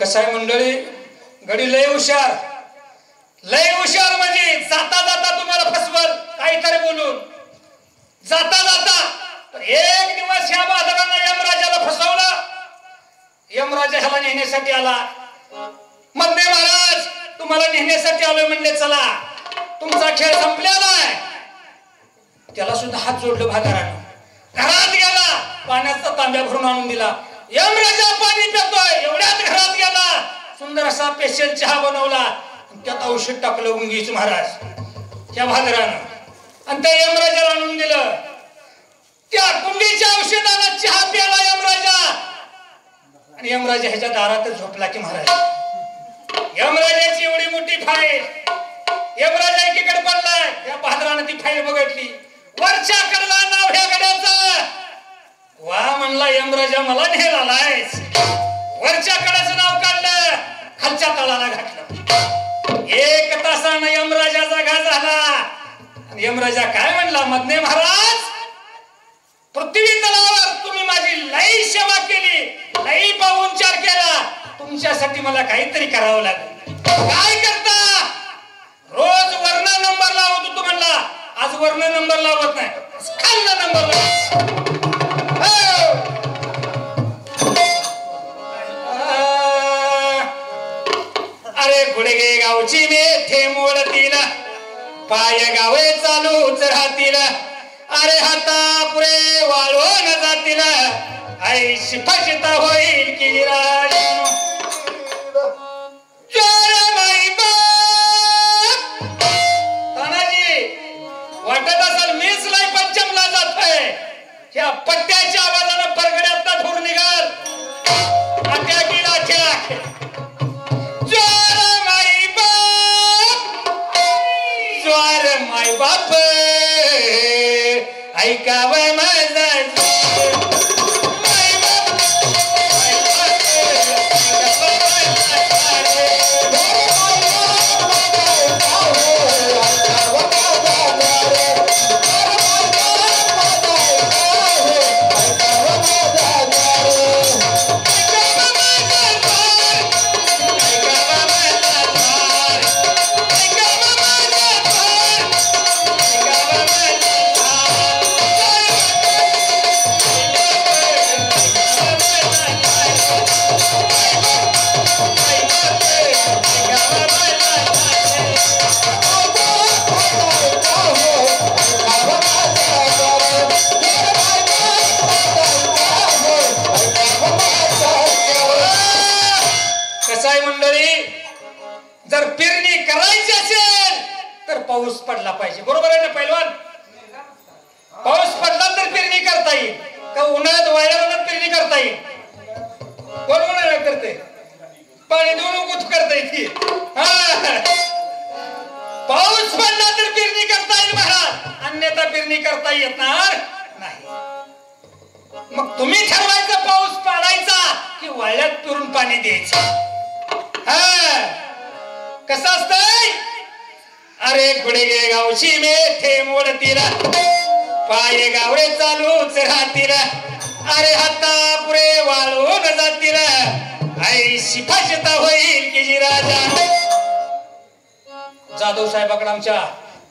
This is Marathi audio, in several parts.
कसाय मंडळी गडी लय हुशार म्हणजे जाता जाता तुम्हाला फसवल काहीतरी बोलून जाता जाता तर एक दिवस ह्या बाजारांना यमराजाला फसवलं. यमराजा ह्याला नेण्यासाठी आला. मधने महाराज तुम्हाला नेण्यासाठी आलोय म्हणले चला तुमचा खेळ संपलेला आहे. त्याला सुद्धा हात जोडलं बाजारानं. घरात गेला पाण्याचा तांब्या भरून आणून दिला. यमराजा पाणी पितोय एवढ्यात घरात गेला सुंदर असा स्पेशल चहा बनवला त्यात औषध टाकलं उंगीच महाराज त्या भादरानं आणि त्या यमराजाला आणून दिलं. त्या कुंडीच्या औषधानं चहा प्याला यमराजा आणि यमराजा ह्याच्या दारातच झोपला की महाराज. यमराजाची एवढी मोठी फाईल यमराजा एकीकडे पडलाय. त्या भादरानं ती फाईल बघितली. वरच्या कडला नाव ह्या गड्याचं. वा म्हणला यमराजा मला नेल आलायस. वरच्या कडाचं नाव काढलं खालच्या तळाला घातलं. एक तासानं यमराजा जागा झाला आणि यमराजा काय म्हणला मधने महाराज पृथ्वी तलावर तुम्ही माझी लई सेवा केली लई पाहुणचार केला तुमच्यासाठी मला काहीतरी करावं लागेल. काय करता रोज वर्ण नंबर लावत होतो म्हणला आज वर्ण नंबर लावत नाही खालना नंबर लावत. अरे गुडगे गावची मेथे मोडतील पाय गावे चालूच राहतील. अरे हाता पुरे वाळून जातील ऐशी फशता होईल की राज. वाटत असेल मीच लय पंचमला जातोय. ह्या पट्ट्याच्या आवाजानं परगड्यात धूर निघाल आट्या गेला खेळा. ज्वार माय बाप ऐकाव माझा पाऊस पडला पाहिजे. बरोबर आहे ना पैलवान. पाऊस पडला तर पेरणी करता येईल का उन्हाळ्यात वाळल्यावर पेरणी करता येईल. कोण म्हणायला करते पाणी देऊन कुठ करता येते. पाऊस पडला तर पेरणी करता येईल महाराज अन्यथा पेरणी करता येणार नाही. मग तुम्ही ठरवायचं पाऊस पाडायचा की वाळ्यात पेरून पाणी द्यायचं. कसं असतंय. अरे गुडगे गावची मेथे मोडतील पाय गावे चालूच राहतील. अरे हाता पुरे वाळून जातील ऐशी फशता होईल की राजा. जाधव साहेबाकडे आमच्या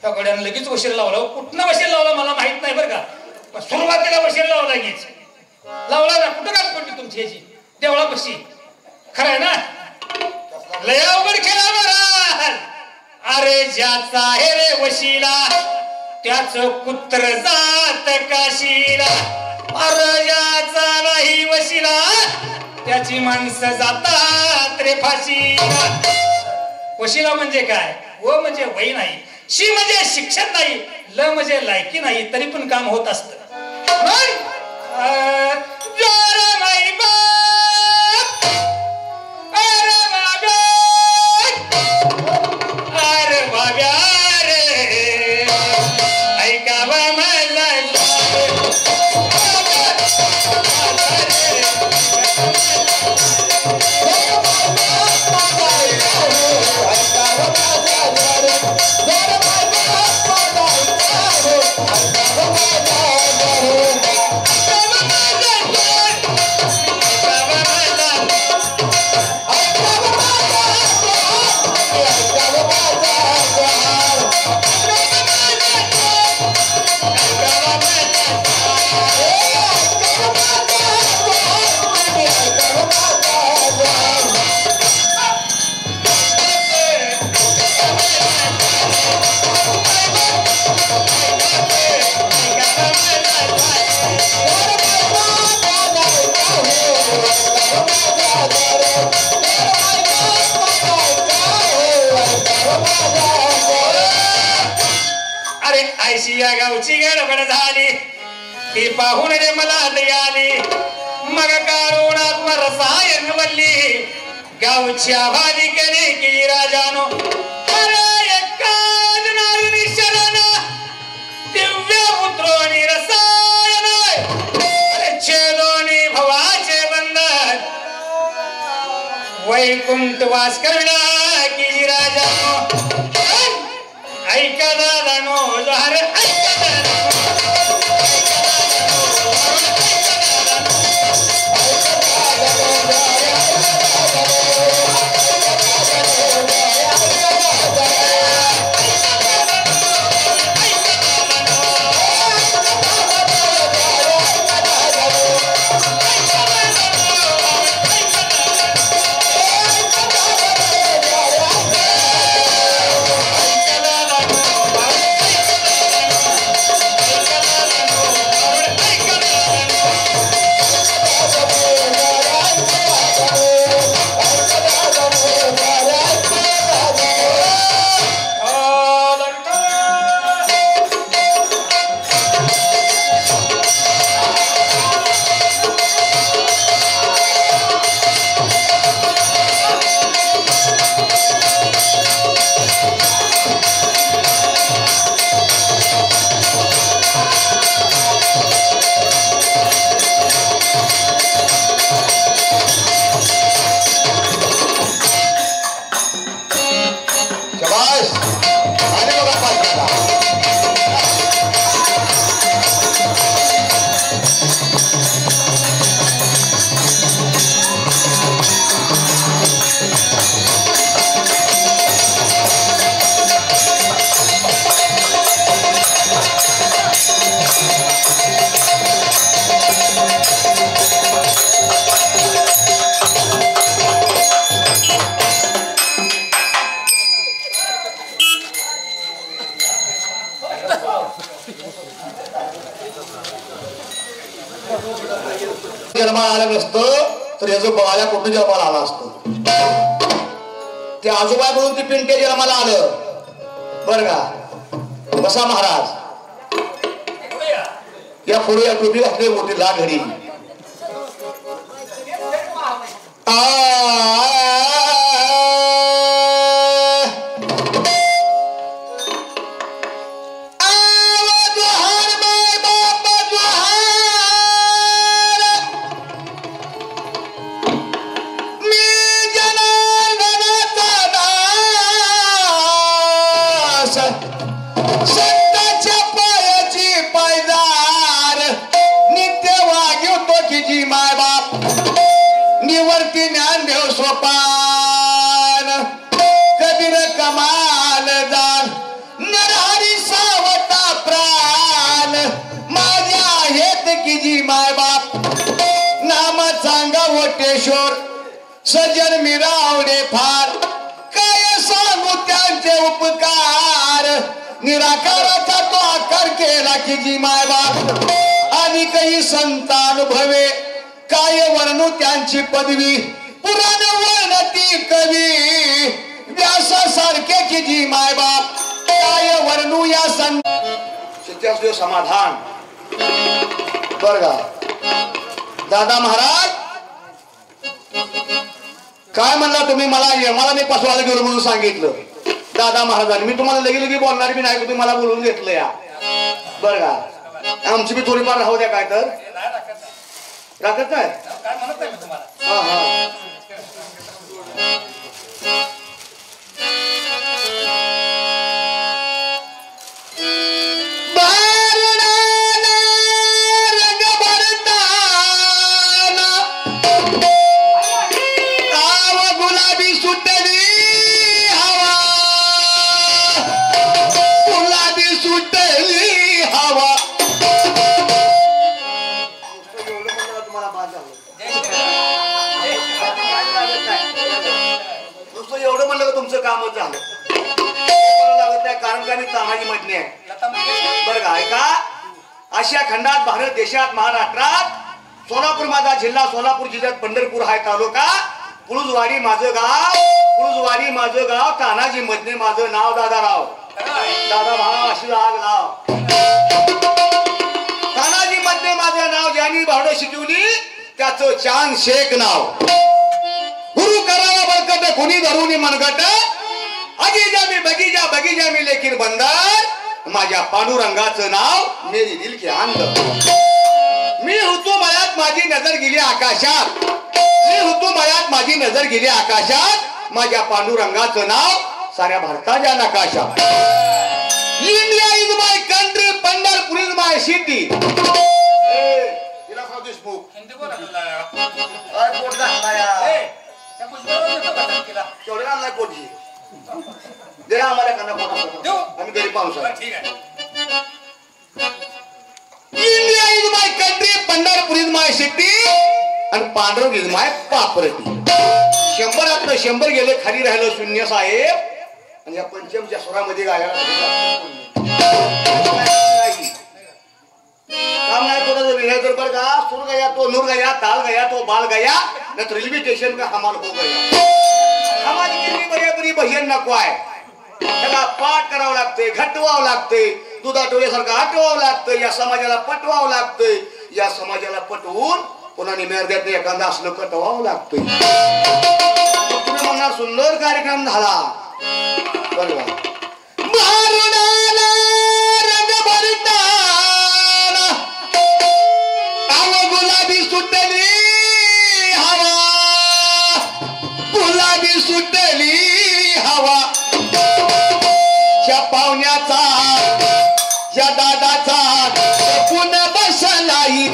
त्या गड्यानं लगेच वशील लावला. कुठनं वशील लावला मला माहित नाही बरं का. सुरुवातीला वशील लावला लगेच लावला ना. कुठं गाठ पडली तुमची ह्याची देवळापाशी. खरं आहे ना लय अवघड खेळा महाराज. अरे ज्याचा आहे रे वशिला त्याच कुत्र जात काशीला. अरे ज्याचा नाही वशिला त्याची माणसं जातात रे फाशीला. वशिला म्हणजे काय. व म्हणजे वय नाही. शी म्हणजे शिक्षण नाही. ल म्हणजे लायकी नाही. तरी पण काम होत असत. कशी या गावची गडबड झाली ती पाहून रे मला दया आली मग कारुणात रसायन वल्ली गावच्या बालिकेने की राजानो अरे एकाच नारळी शरण दिव्य पुत्रोनी रसायन अरे छेदोनी भवाचे बंधन वैकुंठ वास करविला की राजानो ऐका दादानो जोहार ऐका जन्माला आलं नसतं तर याचं बाळ्या कुठं जन्माला आला असतं ते आजोबाकडून ती पिंटे जन्माला आलं बरं का बसा महाराज या पुढे या टोपी घातली मोठी लाट घडी सोपान कबीर कमाल जान नरहरी सावता प्राण माझ्या आहेत की जी माय बाप नाम सांगा वटेश्वर सजन मिरावडे फार काय सांगू त्यांचे उपकार निराकाराचा तो आकार केला की जी माय बाप आणि काही संतान भवे काय वर्णू त्यांची पदवी पुराण वर्णती कवी व्यासासारखे की जी माय बाप काय वर्णू या शित्यास समाधान बर का दादा महाराज काय म्हणला तुम्ही मला मी पसवायला गेलो म्हणून सांगितलं दादा महाराजांनी मी तुम्हाला लगी बोलणार बी नाही तुम्ही मला बोलून घेतलं या बर का आमची बी थोडीफार राहू द्या काय तर राखत नाही काय म्हणत आहे मी तुम्हाला हा हा एवढं म्हणलं तुमचं कामच झालं लागत नाही कारण का तानाजी म्हटणे बरं का ऐका आशिया खंडात भारत देशात महाराष्ट्रात सोलापूर माझा जिल्हा सोलापूर जिल्ह्यात पंढरपूर हा तालुका पुळुजवाडी माझं गाव तानाजी मधने माझं नाव दादाराव दादा भाव अशी आग लाव. तानाजी मध्ये माझं नाव ज्यांनी भावडं शिकवली त्याचं चांद शेख नाव. गुरु करावा बळकट कुणी धरून मनगट अगीजा मी बगीजा बगीजा मी लेखीन बंदर माझ्या पांडुरंगाचं नाव मेरी दिल के अंदर. मी होतो मयात माझी नजर गेली आकाशात. मी होतो मयात माझी नजर गेली आकाशात माझ्या पांडुरंगाचं नाव साऱ्या भारताच्या नकाशात. India is my country Pandharpur is my city. Hindi बोला ना. पोट घालणाया त्या पुष्पाला देतो का टंकीला? केवढे आणलाय पोटची दे आम्हाला एखादा पोट देऊ. आम्ही गरीब माणूस आहे. ठीक आहे. India is my country Pandharpur is my city आणि पांढरपूर इज माय पापरटी. 100 100 गेले खाली राहिलं शून्य साहेब. आणि या पंचमच्या स्वरामध्ये गायला काम नाही कोणाचं विनय कर बरं का. सुर गया तो नूर गया ताल गया तो बाल गया न रेल्वे स्टेशन का हमाल हो गया. हमारी किती बऱ्यापरी भजन नको आहे. त्याला पाठ करावं लागते घटवावं लागते दुधा डोळ्यासारखं आटवावं लागतं. या समाजाला पटवावं लागतंय. या समाजाला पटवून पुन्हा निमेर्द्यात एखादा असलं कटवावं लागतंय. तुम्ही म्हणणार सुंदर कार्यक्रम झाला बरोबर. गुलाबी सुटली हवा गुलाबी सुटली हवा या पाहुण्याचा या दादाचा पुन्हा बसलाई.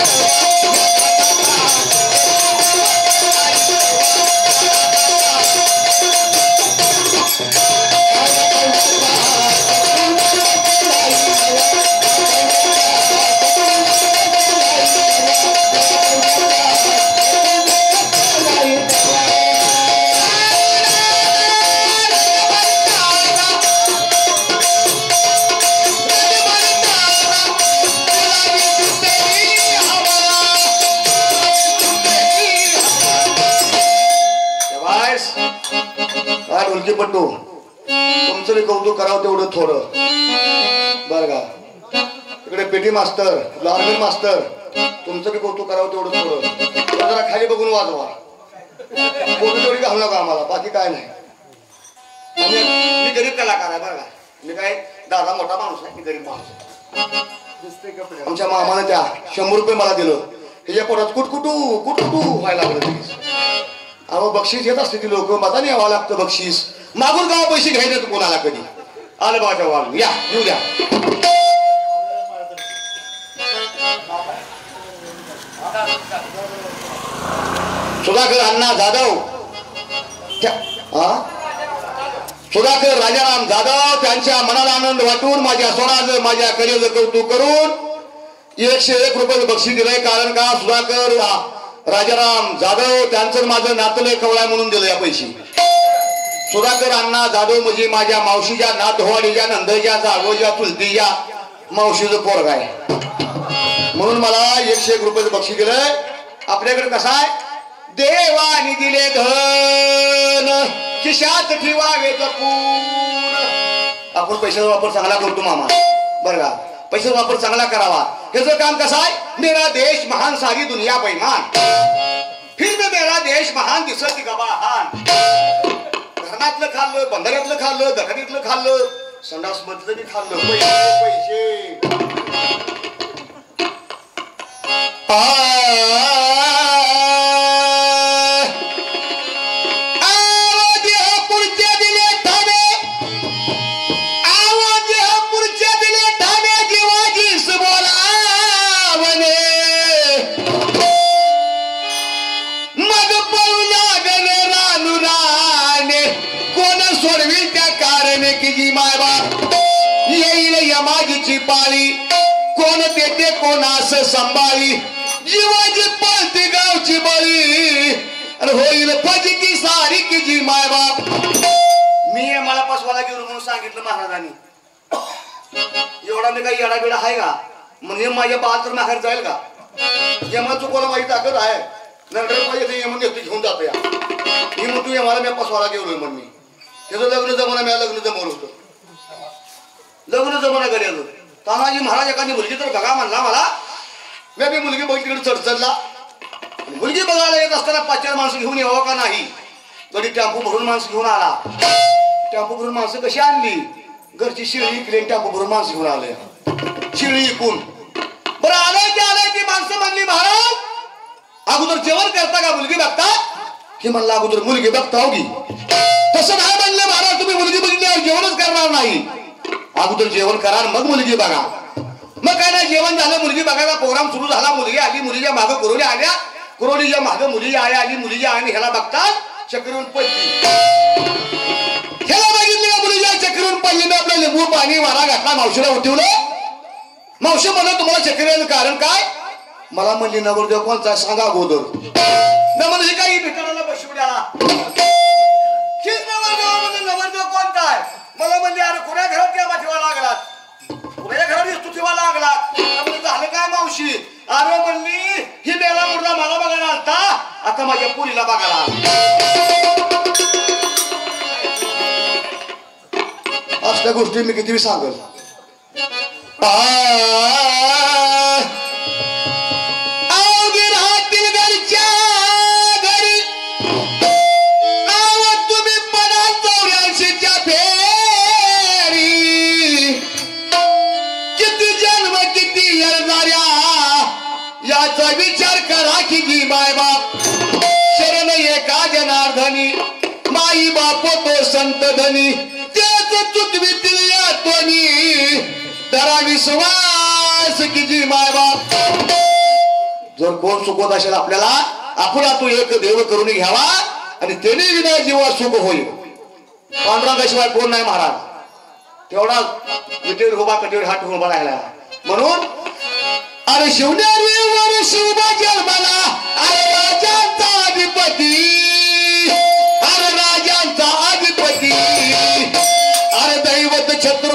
पट्टू तुमचं बी कौतुक करावं तेवढं थोडं बरं का. इकडे पेटी मास्तर लार्गन मास्तर तुमचं बी कौतुक करावं तेवढं थोडं. जरा खाली बघून वाजवा. पोटी घालू नका आम्हाला बाकी काय नाही. मी गरीब कलाकार आहे बरं का. मी काय दादा मोठा माणूस आहे. मी गरीब माणूस. आमच्या मामाने त्या 100 रुपये मला दिलं. त्याच्या पोटात कुटकुटू व्हायला लागलं. अहो बक्षीस येत असते ती लोक मताने यावं लागतं बक्षीस. मागून गाव पैसे घ्यायचे कोणाला कधी आलं बाच्या वाढून या येऊ द्या. सुधाकर अण्णा जाधव सुधाकर राजाराम जाधव त्यांच्या मनाला आनंद वाटून माझ्या स्वराज माझ्या करिअरचं कौतुक करून 101 रुपये बक्षीस दिलंय. कारण का सुधाकर राजाराम जाधव त्यांचं माझं नातलंय कवळाय म्हणून दिलं या पैसे. सुधाकर अण्णा जाधव म्हणजे माझ्या मावशीच्या नातवाडीच्या नंदच्या जागोच्या चुलतीच्या मावशीचं पोरग आहे म्हणून मला 101 रुपये बक्षीस दिलंय. आपल्याकडे कसं आहे देवानी दिले धन खिशात ठेवावे जपून. आपण पैशाचा वापर चांगला करतो मामा बरं का. पैशाचा वापर चांगला करावा. ह्याचं काम कसं आहे मेरा देश महान सारी दुनिया बैमान फिर भी मेरा देश महान दिसत गबाहान. धरणातलं खाल्लं बंधाऱ्यातलं खाल्लं दखनीतलं खाल्लं संडास मधलं बी खाल्लं. पैसे यमाजीची पाळी कोण देते कोणास संभाळी. जीवाची पळती गावची बळी आणि होईल फजिती सारी की जी माय बाप. मी मला पसवाला गेलो म्हणून सांगितलं महाराजांनी. एवढा मी काही येडा बिडा आहे का म्हणजे माझ्या बाल तर माघार जाईल का. यमा चुकवला माझी ताकद आहे. नंतर पाहिजे यमन घेऊन जातो या मी म्हणतो यमाला मी पसवाला गेलोय म्हणून मी त्याचं लग्न जमवलं मी लग्न जमवलं होतं. लग्न जमाना गेलं. तानाजी महाराज एखादी मुलगी तर बघा म्हणला मला. मी बी मुलगी बघितली चढचढला. मुलगी बघायला येत असताना 5-4 माणसं घेऊन यावं का नाही. तरी टेम्पो भरून माणसं घेऊन आला. टेम्पो भरून माणसं कशी आणली. घरची शिळी इकली टेम्पो भरून माणसं घेऊन आले. शिळी इकून बरं आलंय ती माणसं म्हणली महाराज अगोदर जेवण करता का मुलगी बघता. की म्हणलं अगोदर मुलगी बघता होगी. तसं नाही म्हणलं महाराज तुम्ही मुलगी बघितल्यावर जेवणच करणार नाही. अगोदर जेवण करा मग मुलगी बघा. मग काय नाही जेवण झालं मुलगी बघायला प्रोग्राम सुरू झाला. मुलगी आली मुलीच्या मागं कुरोली आल्या. कुरोलीच्या मागं मुली आली मुलीच्या आणि ह्याला बघतात चक्रीवरून पडली. ह्याला बघितली का मुलीच्या चक्रीवरून पडली. मी आपलं लिंबू पाणी वारा घातला मावशीला उठवलं. मावशी म्हणलं तुम्हाला चक्रीचं कारण काय. मला म्हणली नवरदेव कोणता सांगा अगोदर. न म्हणजे काही भिकाणाला बसवल्याला नवरदेव कोणता आहे. मला म्हणली अरे कोण्या घरात त्या ठेवा लागला. कोणाच्या घरात तू ठेवा लागला. झालं काय मावशी. अरे म्हणली ही मेला मुर्दा मला बघायला आलता आता माझ्या पुरीला बघायला. असल्या गोष्टी मी किती सांगल. राहतील घरच्या घरी आव तुम्ही पडा 84च्या फेरी. किती जन्म किती येणाऱ्या याचा विचार करा की जी माय बाप शरण एका जनार्दनी माई बाप तो संत धनी तेच चुकवितील या तोनी दरा विश्वास की जी माय बाप. जर कोण चुकवत असेल आपल्याला आपला तो एक देव करून घ्यावा आणि त्याने विना जीवा सुख होईल. पांडुरंगाशिवाय कोण नाही महाराज. तेवढा विटेवर उभा कटेवर हात उभा राहिला. म्हणून अरे शिवनेरीवर शिवबा जन्माला अरे राजांचा अधिपती. अरे राजांचा अधिपती. अरे दैवत छत्र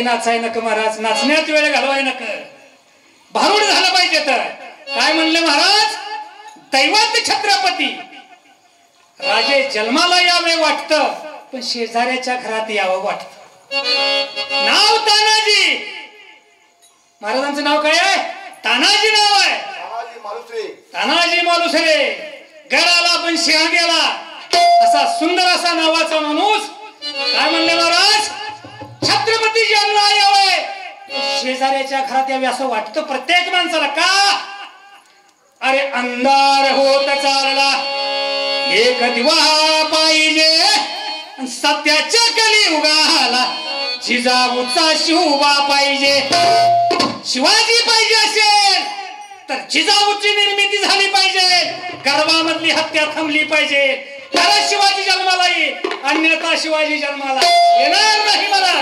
नाचाय नक महाराज. नाचण्यात वेळ घालवाय नक. भारूड झालं पाहिजे. तर काय म्हणले महाराज. दैवत छत्रपती राजे जन्माला यावे वाटतं पण शेजाऱ्याच्या घरात यावं वाटत. नाव तानाजी. महाराजांचं नाव काय आहे. तानाजी नाव आहे. तानाजी मालुसरे. गडाला पण शहाद्याला असा सुंदर असा नावाचा माणूस. काय म्हणले महाराज. छत्रपती जन्माला यावे शेजाऱ्याच्या घरात यावे असं वाटतं प्रत्येक माणसाला. का अरे अंधार होत चालला एक दिवा पाहिजे सत्याच्या कलियुगाला जिजाऊचा शिवबा पाहिजे. शिवाजी पाहिजे असेल तर जिजाऊची निर्मिती झाली पाहिजे. गर्भामधली हत्या थांबली पाहिजे तरच शिवाजी जन्माला येईल. अन्यथा शिवाजी जन्माला येणार नाही. मला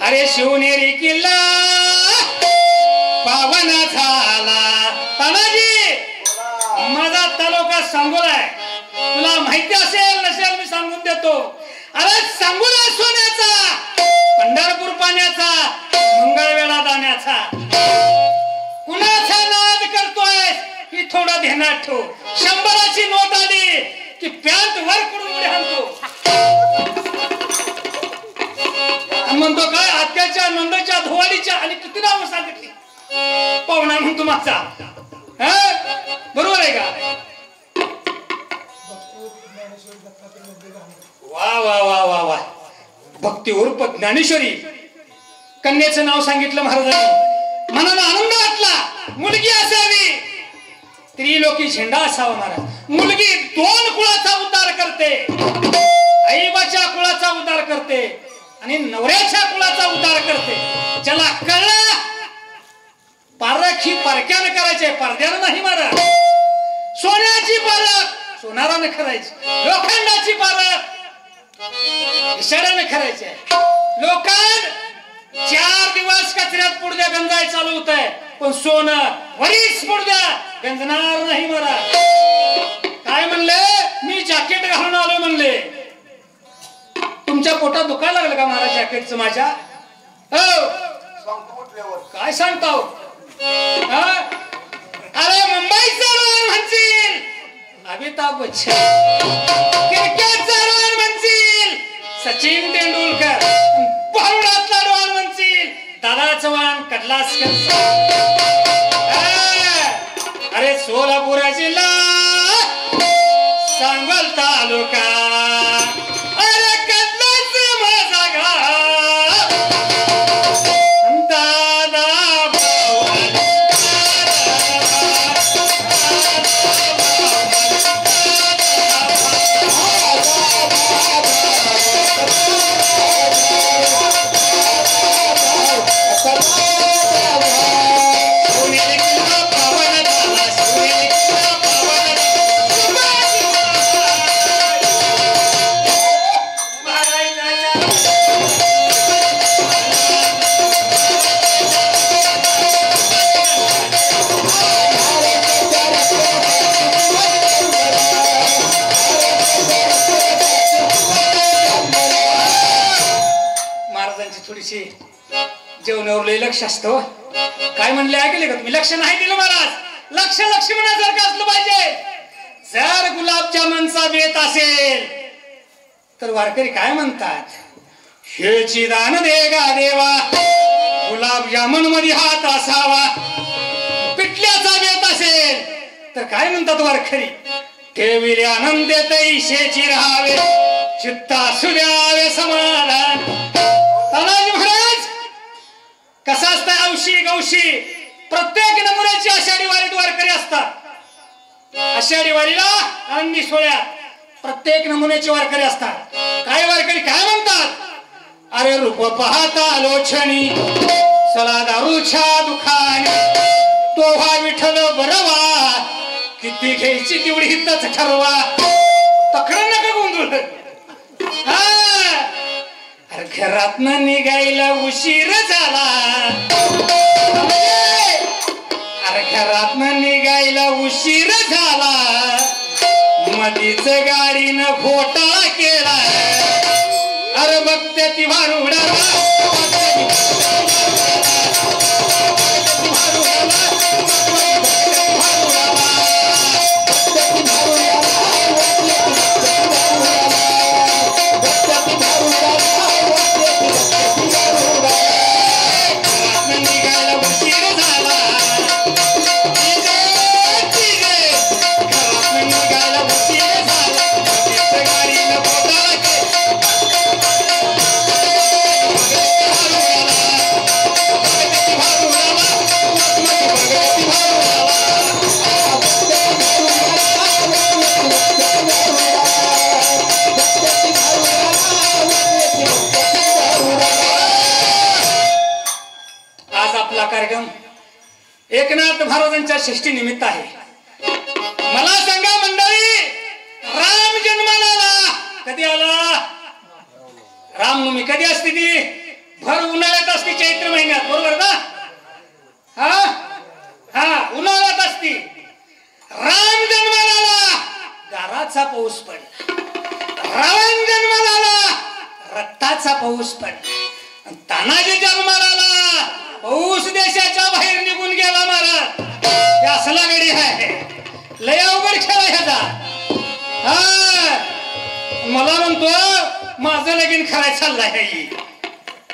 अरे शिवनेरी किल्ला पावन झाला. तानाजी माझा तालुका सांगोला आहे. तुला माहिती असेल नसेल मी सांगून देतो. अरे सांगोला सोन्याचा पंढरपूर पाण्याचा मंगळवेढा दाण्याचा. कुणाचा नाद करतोय ही थोडं ध्यानात ठेव. 100ची नोट आली की पॅन्ट वर करून उडी हाणतो. म्हणतो काय आत्याच्या नंदच्या धुवाडीच्या आणि किती नाव पाहुणा म्हणतो माझा. बरोबर आहे का? वा वा वा वा वा. भक्ती उर्फ ज्ञानेश्वरी कन्याचं नाव सांगितलं महाराजांनी. मनाला आनंद वाटला. मुलगी असावी, त्रिलोकी झेंडा असावा महाराज. मुलगी 2 कुळाचा उद्धार करते, आईबाच्या कुळाचा उद्धार करते आणि नवऱ्याच्या कुळाचा उद्धार करते. ज्याला कळलं पारख ही परक्यानं करायचे, पडद्यानं नाही महाराज. सोन्याची पारख सोनाराने करायची, लोखंडाची पारख इशाऱ्याने करायची. लोखंड 4 दिवस कचऱ्यात पुढद्या गंजाय चालू होत आहे, पण सोनं वरीच पुढद्या गंजणार नाही महाराज. काय म्हणले? मी जॅकेट घालून आलो म्हणले. तुमच्या पोटात दुखायला लागलं का महाराज जॅकेटचं माझ्या? हो काय सांगताव? अरे मुंबईचा रोहन म्हणशील, अमिताभ बच्चन. क्रिकेटचा रोहन म्हणशील, सचिन तेंडुलकर. पौडातला रोहन म्हणशील, दादा चव्हाण, कडलासकर. अरे सोलापूर जिल्हा, सांगोल तालुका, अरे कडलाच माझा गाव. दादा थोडीशी जेवणावर लय लक्ष असतं. काय म्हणले ऐकले का तुम्ही? लक्ष नाही दिलं महाराज. लक्ष लक्ष्मणासारखं असलं पाहिजे. जर गुलाबजामुनचा बेत असेल तर वारकरी काय म्हणतात? हेची दान दे गा देवा, गुलाबजामुन मध्ये हात असावा. पिठल्याचा बेत असेल तर काय म्हणतात वारकरी? ठेविले आनंद तैशेची राहावे, चित्ता सुद्यावे समाधान. तानाजी महाराज कसा असतं? औशी गौशी प्रत्येक नमुन्याची आषाढी वारीत वारकरी असतात. आषाढी वारीला आनंदी सोहळ्यात प्रत्येक नमुन्याचे वारकरी असतात. काय वारकरी काय म्हणतात? अरे रूप पाहता लोचनी, चला दारूच्या दुखाने, तो हा विठ्ठल बरवा, किती घ्यायची तेवढी हितच ठरवा. तक्रार नका गोंधळ. घरातनं निघायला उशीर झाला, अरे घरातनं निघायला उशीर झाला, मधीच गाडीनं घोटाळा केला. अरे बघते ती भारुडाला, कार्यक्रम एकनाथ महाराजांच्या षष्टी निमित्त आहे. मला सांगा मंडळी, राम जन्माला आला कधी आला? रामनवमी कधी असते? ती भर उन्हाळ्यात असते, चैत्र महिन्यात, बरोबर ना? हा उन्हाळ्यात असते. राम जन्माला आला, गाराचा पाऊस पडला. रावण जन्माला आला, रक्ताचा पाऊस पडला. तानाजी जन्माला आला, पाऊस देशाच्या बाहेर निघून गेला महाराज. असला गडी आहे, लय अवघड खेळ ह्याचा. मला म्हणतो माझं लगीन करायचं चाललंय.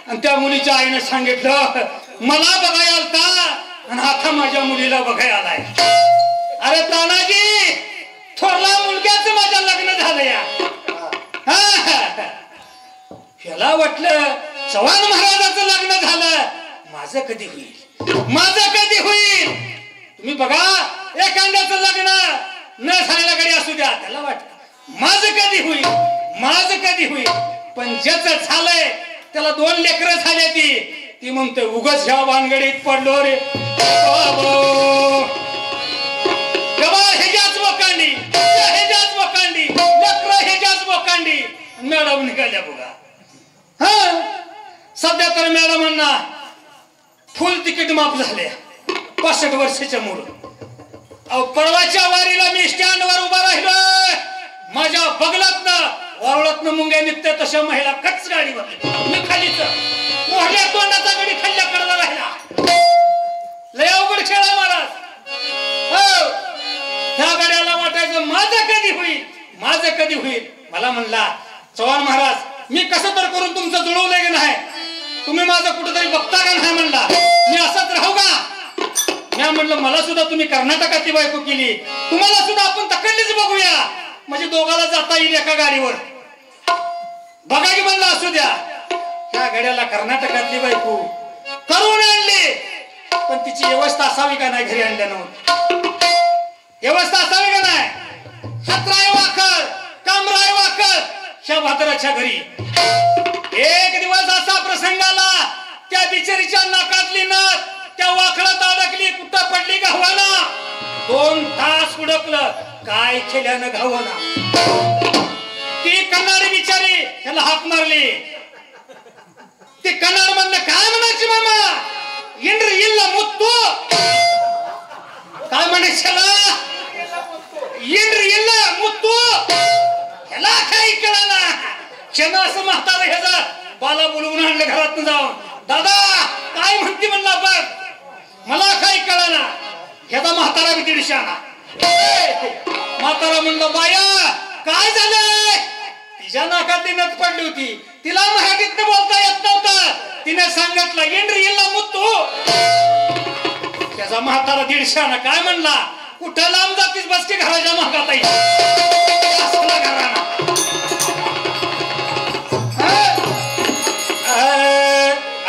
आणि त्या मुलीच्या आईने सांगितलं मला बघायला आलता आणि आता माझ्या मुलीला बघाय आलाय. अरे तानाजी, थोरला मुलग्याचं माझ्या लग्न झालं या. ह्याला वाटलं चव्हाण महाराजाचं लग्न झालं, माझं कधी होईल, माझं कधी होईल. तुम्ही बघा, एखाद्याचं लग्न न झालेला गडी असू द्या, त्याला वाटत माझं कधी होईल, माझं कधी होईल. पण ज्याचं झालंय त्याला 2 लेकरं झाले, ती म्हणते उगाच ह्या भानगडीत पडलो रे. हेजाच वकांडी, हेजाच वकांडी, लेकरं हेजाच वकांडी. मॅडम निघाल्या बघा. सध्या तर मॅडमांना फुल तिकीट माफ झाले 65 वर्षाच्या मुलं. परवाच्या वारीला मी स्टँडवर उभा राहिलो, माझ्या बगलातनं वारुळातनं मुंग्या निघते तशा महिला कच गाडीवर, मी खालीच मोहल्या तोंडाचा गडी खाल्ल्या कडला राहिला. लय अवघड खेळ आहे महाराज. ह्या गाड्याला वाटायचं माझं कधी होईल, माझं कधी होईल. मला म्हणला चव्हाण महाराज, मी कसं तर करून तुमचं जुळवलंय की नाही, तुम्ही माझं कुठेतरी बघता का नाही म्हणला. मी असंच राहू का. मी म्हणलं मला सुद्धा तुम्ही कर्नाटकातली बायको केली, तुम्हाला सुद्धा आपण तकडलीच बघूया, म्हणजे दोघाला जाता येईल एका गाडीवर. बघा की म्हणलं असू द्या. त्या गाड्याला कर्नाटकातली बायको करून आणली, पण तिची व्यवस्था असावी का नाही घरी आणल्यानं, व्यवस्था असावी का नाही. हातराय वाकर, कामराय वाकर ह्या भादराच्या घरी. एक दिवस असा प्रसंग आला, त्या बिचारीच्या नाकातली नथ त्या वाकळात अडकली, कुठं पडली गव्हाना. 2 तास उडकलं, काय केल्यानं गव्हाना. ती कन्नाडी बिचारी त्याला हाक मारली. ती कन्नाड मधनं काय म्हणायची मामा, इंद्र इल्ला मुत्तू, काय म्हणायचं, इंद्र इल्ला मुत्तू. ह्याला काही कळना. क्षण असं म्हातारं ह्याचा बाला बोलवून आणलं घरातून जाऊन. दादा काय म्हणते म्हणला, बघ मला काही कळना. ह्याचा म्हातारा भीती दिशाना. म्हातारा म्हणलं, बाया काय झालंय. तिच्या नाकातली नथ पडली होती, तिला मराठीत बोलता येत नव्हतं. तिने सांगितलं इंद्र इल्ला मुत्तू. त्याचा म्हातारा दीडशाना काय म्हणला, कुठं लांब जातीस, बस की घराच्या महागात असला घराना.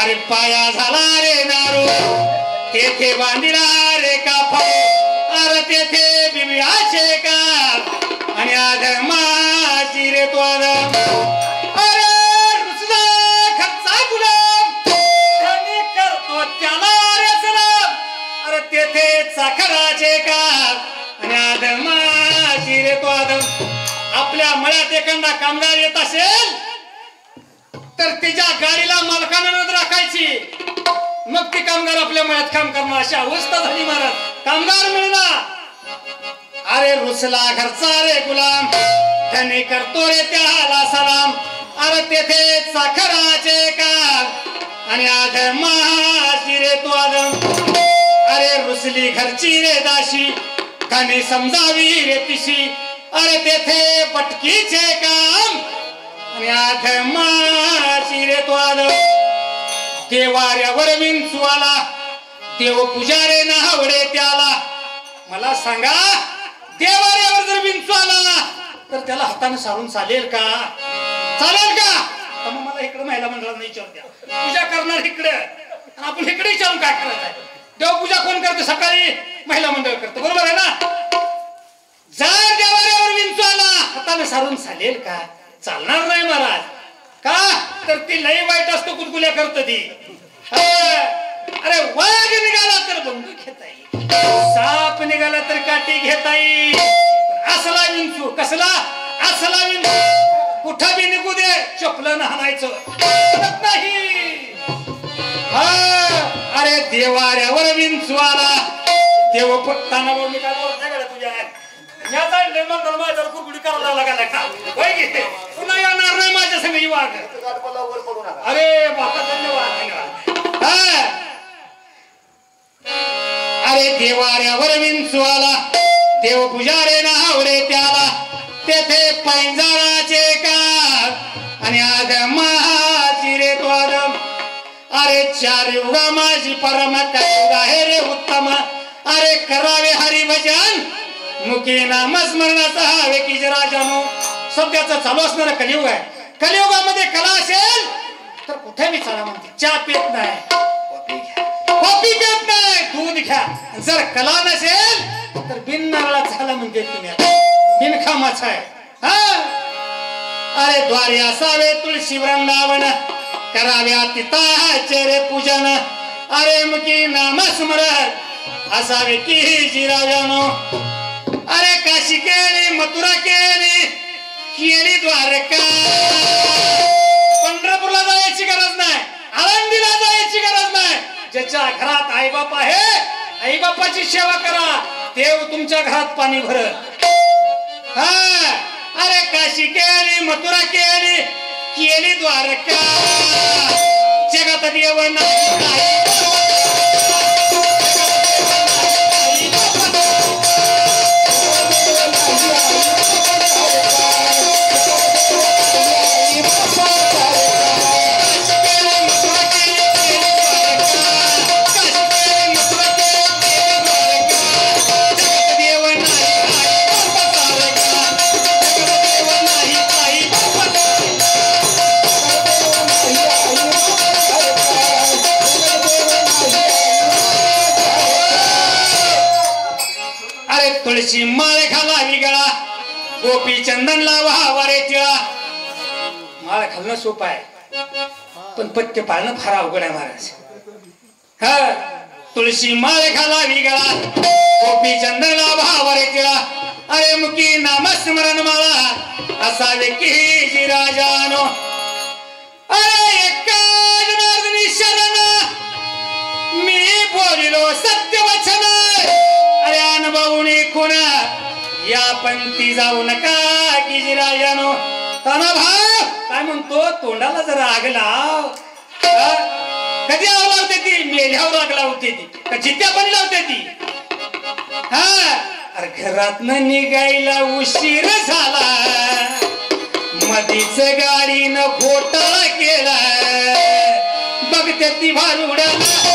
अरे पाया झाला रे नारू, तेथे बांधिला रे काफा. अरे तेथे बिबियाचे का आणि आधर्माची रे त्वर. अरे रुसला खर्चा गुलाम, त्याने करतो त्याला रे सलाम. अरे तेथे साखराचे का आणि आधर्माची रे त्वर. आपल्या मळ्यात एखादा कामगार येत असेल तर तिच्या गाडीला मालकानं नजर राखायची, मग ती कामगार आपल्या मळ्यात काम करणार. अशी अवस्था झाली महाराज, कामगार मिळणार. अरे रुसला घरचा रे गुलाम, त्याने करतो रे त्याला सलाम. अरे तेथे साखराचे काम आणि आधर्माची रे तो आदम. अरे रुसली घरची रे दाशी, त्याने समजावी रे तिशी. अरे तेथे पटकीचे काम आणि आधर्माची रे तो आदम. देवाऱ्यावर विंचू आला, देव पुजारे नावडे त्याला. मला सांगा, देवाऱ्यावर जर विंचू आला तर त्याला हाताने सारून चालेल का, चालेल का. मग मला इकडे महिला मंडळाला विचार द्या, पूजा करणार इकडे आणि आपण इकडे विचारून काय करत आहे. देवपूजा कोण करते, सकाळी महिला मंडळ करते, बरोबर आहे ना. जर देवाऱ्यावर विंचू आला हाताने सारून चालेल का, चालणार नाही महाराज. का तर ती लई वाईट असतो, कुलकुल्या करत ती. अरे वाघ निघाला तर बंदूक घेता येईल, साप निघाला तर काठी घेता येईल. असला विंचू कसला, असला विंचू कुठं बी निघू दे, चपलं हाणायचं नाही. अरे देवाऱ्यावर विंचू आला, देव पत्ताना बोलली काय बोलत नाही तुझ्या माझ्यावर कुरकुडी करायला लागला का, पुन्हा येणार नाही माझ्या संग वाघ. अरे बाबा धन्यवाद. अरे देवाऱ्यावर विंचू आला, देव पुजारे नावरे त्याला. तेथे पैंजराचे का आणि आदमाची रे तो आदम. अरे चार युगा माझी परम कलयुग आहे रे उत्तम अरे करावे हरी भजन मुखी नाम स्मरणाचा हवे की राजानो सध्याचं चालू असणारं कलियुग आहे कलियुगामध्ये कला असेल तर कुठे मी चला म्हणते चहा पित नाही कॉफी पित नाही दूध घ्या जर कला नसेल तर बिन नारळा झाला म्हणते तुम्ही बिनखामाच आहे अरे द्वारे असावे तुळशी वृंदावन कराव्या तिथाचे रे पूजन अरे मुखी नाम स्मरण असावे की जिराजानो अरे काशी केली मथुरा केली केली द्वारका पंढरपूरला जायची गरज नाही आळंदीला जायची गरज नाही ज्याच्या घरात आईबाप आहे आईबापाची सेवा करा देव तुमच्या घरात पाणी भरत अरे काशी केली मथुरा केली द्वारका जगात देव नाही तुळशी माळ घालावी गळा गोपी चंदन लावा वारे तिळा माळ घालणं सोपं आहे पण पत्ते पाळणं फार अवघड आहे महाराज तुळशी माळ घालावी गळा गोपी चंदन लावा वारे तिळा अरे मुखी नामस्मरण माळा असावे की राजानो अरे एकाच नारदनी शरण मी बोलिलो सत्य वचन अरे अनुभवनी खुणा या पंक्ती जाऊ नका की राजानो ताना भाव काय म्हणतो तोंडाला जरा आग लाव कधी आग लावते ती मेल्यावर आग लावते ती का जित्या पण लावते ती अरे घरातनं निघायला उशीर झाला मधीच गाडीनं घोटाळा केला बघते ती भारुडाला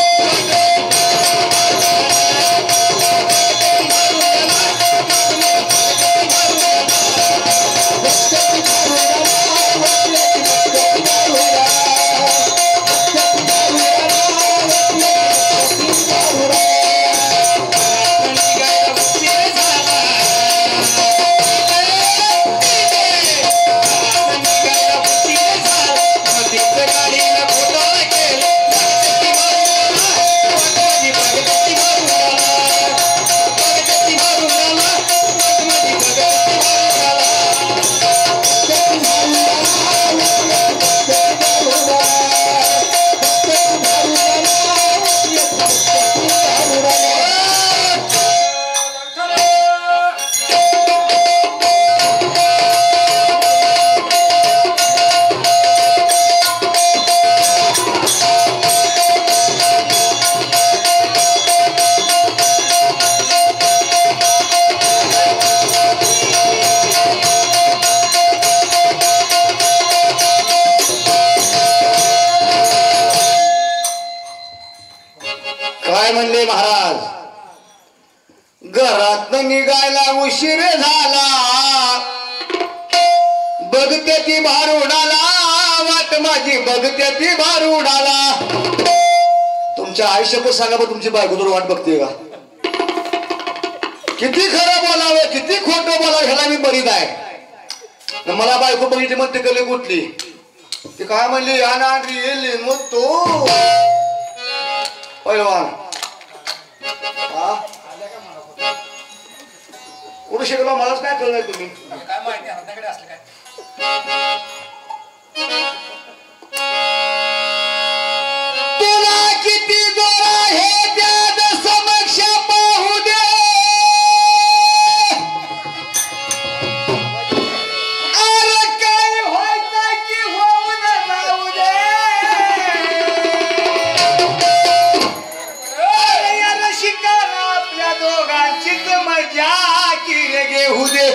म्हणले महाराज घरात निघायला उशीर झाला बघते ती भारुडाला वाट माझी बघते ती भारुडाला तुमच्या आयुष्यात सांगा बरं तुमची बायको तर वाट बघते का किती खरं बोलावं किती खोटं बोलावं ह्याला मी बरीच आहे मला बायको बघितली मग ते गले कुठली ती काय म्हणली अनाडी येली मग तो पैलवान कुठं शिकलो मलाच काय कळलं तुम्ही काय माहिती आपल्याकडे असलं काय तुला किती दोरा हे त्याद समक्ष पाहू दे अरे काय व्हायचं की होऊन राहू दे अरे याला शिकायला आपल्या दोघांचीच मजा की रे घेऊ दे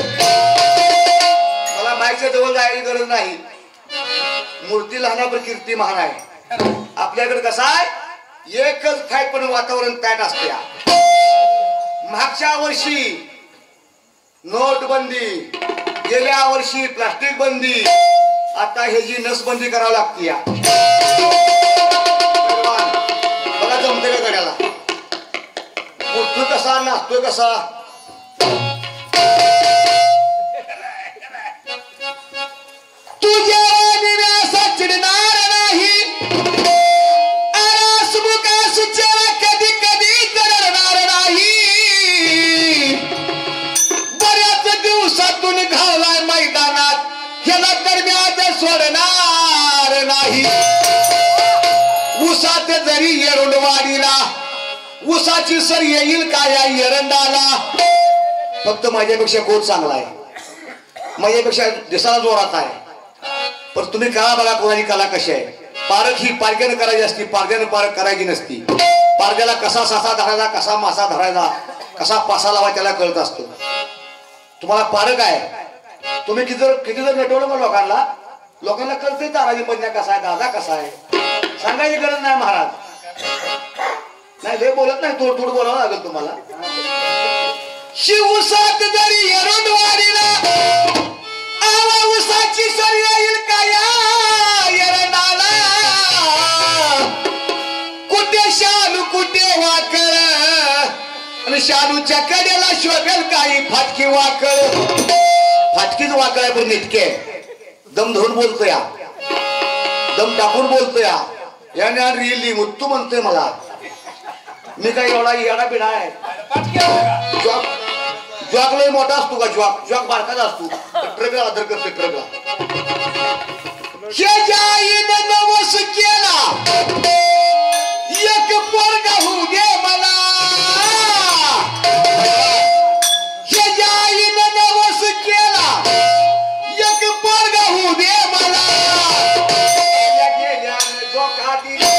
मला माईच्या जवळ जायची गरज नाही मूर्ती लहाना पण कीर्ती महान आहे आपल्याकडे कसं आहे, एकच फाईट पण वातावरण तयार असते. मागच्या वर्षी नोटबंदी, गेल्या वर्षी प्लास्टिक बंदी, आता हे जी नसबंदी करावी लागते. बघा जमते का गड्याला, उठतोय कसा, नाचतोय कसा. तुझ्या दिव्यासा चिडणार नाही, कधी कधी करणार नाही. बऱ्याच दिवसातून घाललाय मैदानात, ह्याला दरम्यान सोडणार नाही. उसात जरी एरंड वाढीला, उसाची सर येईल का या एरंडाला. फक्त माझ्यापेक्षा कोण चांगला आहे, माझ्यापेक्षा दिसाला जोरात आहे. पण तुम्ही कळा बघा कोणाची कला कशी आहे. पारख ही पारख्यानं करायची असती, पारख्यानं पारख करायची नसती. पारख्याला कसा सासा धरायचा, कसा मासा धरायचा, कसा पासा लावा त्याला कळत असतो. तुम्हाला पारख आहे, तुम्ही किती जर नटवलं मग लोकांना कळतंय ताराजी मधल्या कसा आहे, दादा कसा आहे. सांगायची गरज नाही महाराज. नाही लय बोलत नाही, थोडं थोडं बोलावं लागेल तुम्हाला. शिवसात जरी एरंड वाढीला, आवा उसाची सर येईल का या एरंडाला. कुठे शालू कुठे वाकळ, आणि शालूच्या कडेला शोभेल काही फाटकी वाकळ. फाटकीच वाकळ आहे पण नेटके, दम धरून बोलतोय, दम टाकून बोलतोय. याने रिअली मुत्तू म्हणतोय मला. मी काय एवढा येडा बिडा आहे. जॉक लय मोठा असतो का, जॉक बारकाच असतो. ट्रकला आदर करतोय ट्रकला. हे जाईन नवस केला, एक पोरगा होऊ दे मला. हे जाईन नवस केला, एक पोरगा होऊ दे मला. गेल्याने धोका दिला,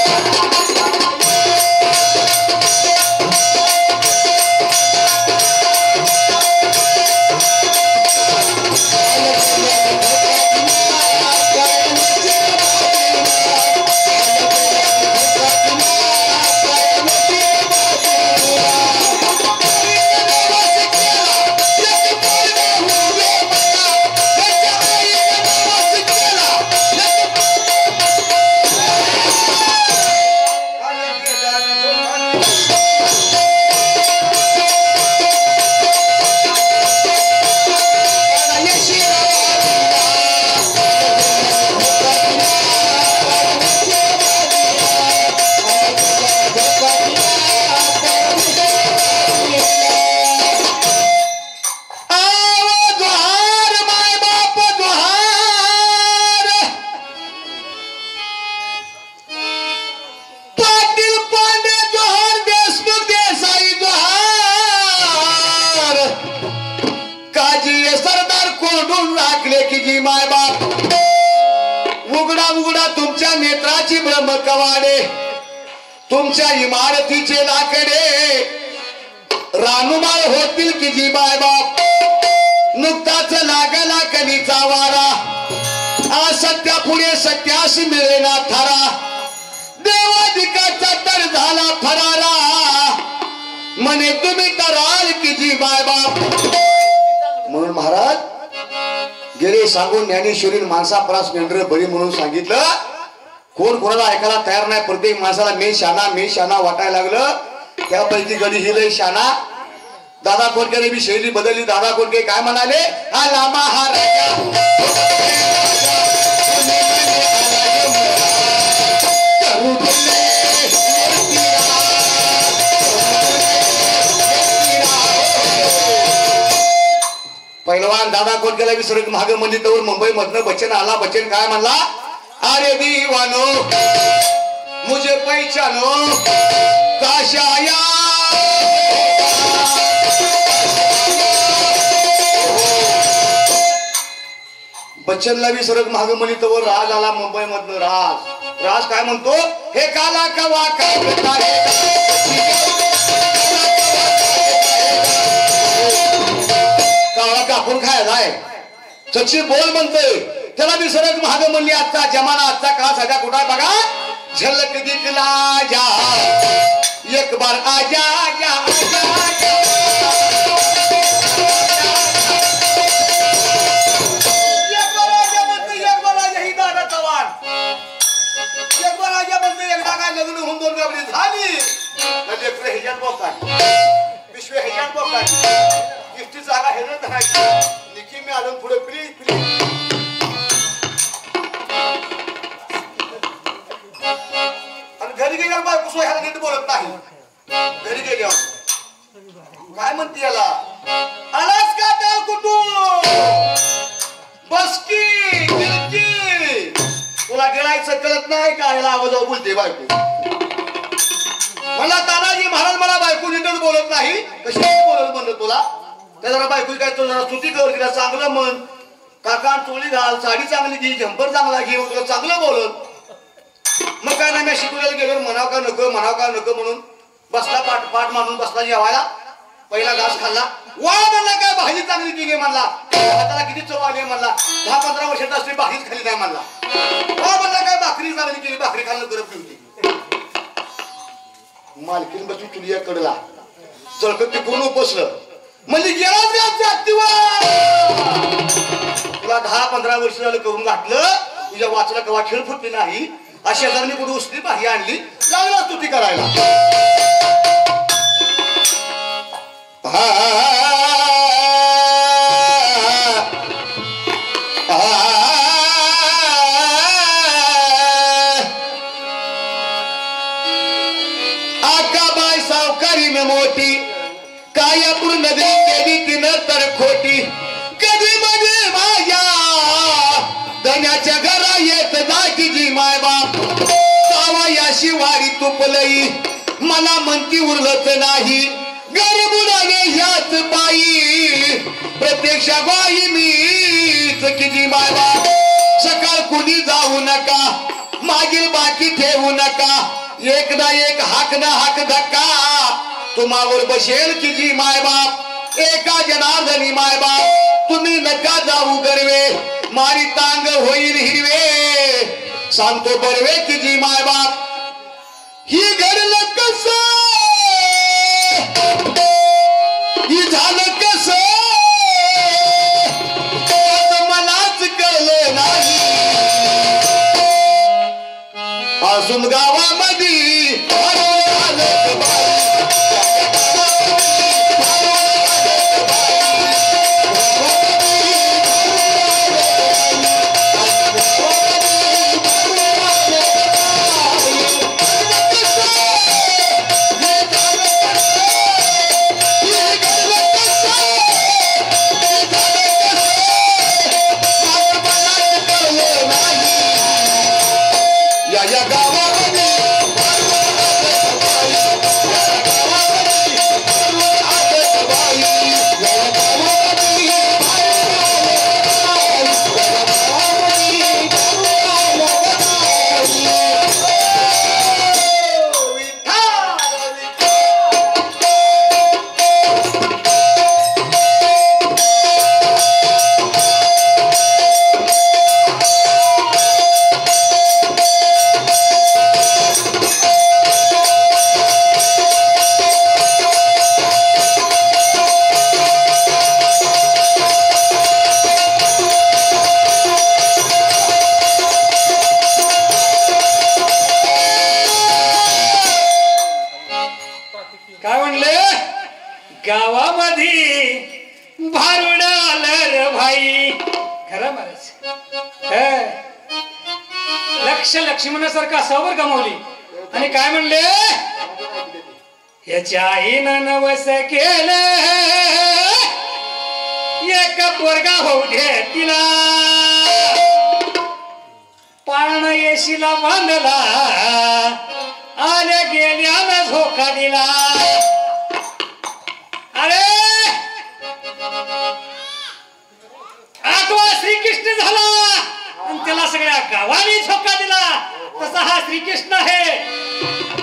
कवाडे तुमच्या इमारतीचे लाकडे रानुमाळ होतील की जी बाय बाप. नुकताच लागला कणीचा वारा, असत्या पुढे सत्यास मिळेना थारा. देवाधिकाचा तर झाला फरारा, म्हणे तुम्ही कराल की जी बाय बाप. म्हणून महाराज गेले सांगून ज्ञानेश्वरीन माणसा परास मेंढर बळी म्हणून सांगितलं. कोण कोणाला ऐकायला तयार नाही. प्रत्येक माणसाला मी शाना वाटायला लागलं. त्यापैकी गडी ही लय शाना. दादा कोणत्याने बी शैली बदलली. दादा कोणते काय म्हणाले, हा लामा हा राजा पहिलवान दादा कोणत्याला विसरत महाग म्हणजे तर मुंबई मधनं बच्चन आला. बच्चन काय म्हणला, अरे दीवानो मुझे पहचानो काशाया. बच्चनला बी सरक महाग म्हणी तर राज आला मुंबई मधनं. राज काय म्हणतो, हे काला कवा काय काळा कापून खायला आहे. सच्ची बोल म्हणतोय. त्याला बी सरक महाग म्हणली. आजचा जमाना आजचा काळ सध्या कुठं बघा. झलक दिखला जा एक बार आजा आजा आजा लग्न होऊन 2 गावडी झाली म्हणजे ह्याच्यात बोकाय विश्व ह्याच्यात बोकाय गिफ्टी जागा हेरत राहायची निकी मी अजून पुढे प्लीज प्लीज आणि घरी गेल्यावर बायको सोह्याला नीट बोलत नाही घरी गेल्यावर काय म्हणते याला आलास का त्या कुटुंब बसकी गिरकी तुला गिरायचं कळत नाही का याला आवाज बोलते बायको मला तानाजी महाराज मला बायको नीटच बोलत नाही कशी बोलत म्हणलं तुला त्या जरा बायको काय तुला जरा स्तुती कर तिला चांगलं म्हण काका चोळी घाल साडी चांगली घे झंपर चांगला घे तुला चांगलं बोलत मग काय नाही मी शिकवलेलं गेलो म्हणाव का नको म्हणून बसला पाठ मारून बसला जेवायला पहिला घास खाल्ला वा म्हणला काय भाजी चांगली केली म्हणला हाताला किती चव आली म्हणला 10-15 वर्षात असली भाजीच खाली नाही म्हणला वा म्हणला काय भाकरी चांगली केली भाकरी खाल्लं गरज नव्हती मालकीन बसून चुलिया कडला चळकत टिकून बसलं म्हणजे गेला तुला 10-15 वर्ष झालं करून घातलं तुझ्या वाचला कवा खेळ फुटली नाही अशा जणांनी कुठे उसली भाजी आणली लागला स्तुती करायला आकाबाई सावकारी न मोठी कायापूर नदी केली तिनं तर खोटी कधी मध्ये माझ्या धन्याच्या घरा येत जाती जी मायबाप सावा याशी वारी तुपलई मला म्हणती उरलत नाही गरीबुडाने ह्याच पायी प्रत्यक्ष बाई मीच किती मायबाप सकाळ कुणी जाऊ नका मागील बाकी ठेवू नका एक ना एक हाक ना हाक धक्का तुम्हावर बसेल किती मायबाप एका जनार्दनी मायबाप तुम्ही नका जाऊ गरवे मारी तांग होईल हिरवे सांगतो बरवे किती मायबाप ही घडलं कसं ही झालं कसं मलाच कळलं नाही अजून गावामध्ये लक्ष्मणासारखा सवर गमावली आणि काय म्हणले याच्या आईनं नवस केलं एक पोरगा होऊ दे तिला पाळणा येशीला बांधला आल्या गेल्यानं झोका दिला अरे आठवा श्रीकृष्ण झाला आणि त्याला सगळ्या गावाने झोका दिला तसा हा श्रीकृष्ण आहे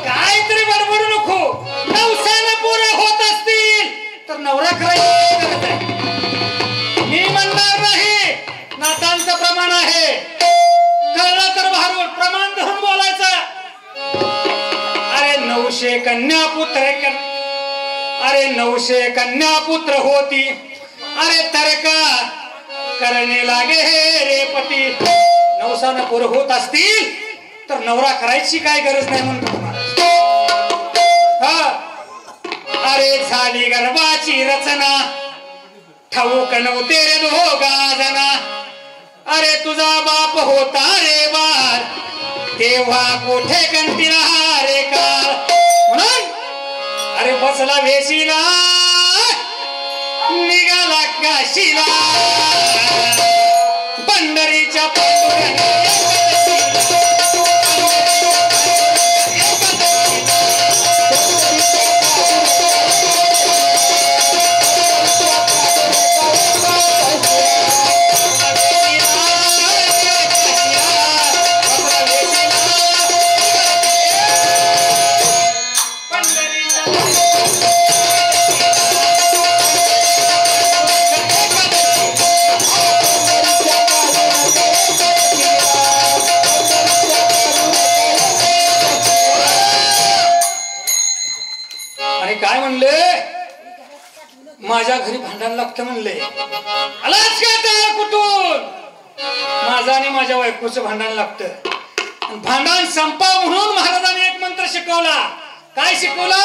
काहीतरी बडबडू नको नवसानं पोरं होत असतील तर नवरा करायची गरज आहे मी म्हणणार नाही नातांचं प्रमाण आहे कळलं तर भारूड प्रमाण धरून बोलायचं 900 कन्या पुत्र अरे 900 कन्या पुत्र होती अरे तरका करणे लागे हे रे पती 900 पोरं होत असतील तर नवरा करायची काय गरज नाही म्हणतो अरे झाली गर्भाची रचना ठाऊक नव्हते रे दोघा जना अरे तुझा बाप होता रे बार तेव्हा कोठे कंटिला रे काळ म्हणून अरे बसला वेशीला निघाला काशीला पंढरीच्या पांडुरंगा काय म्हणले माझ्या घरी भांडण लागतं म्हणले आलाच का कुठून माझा आणि माझ्या बायकोचं भांडण लागतं भांडण संपा म्हणून महाराजांनी एक मंत्र शिकवला काय शिकवला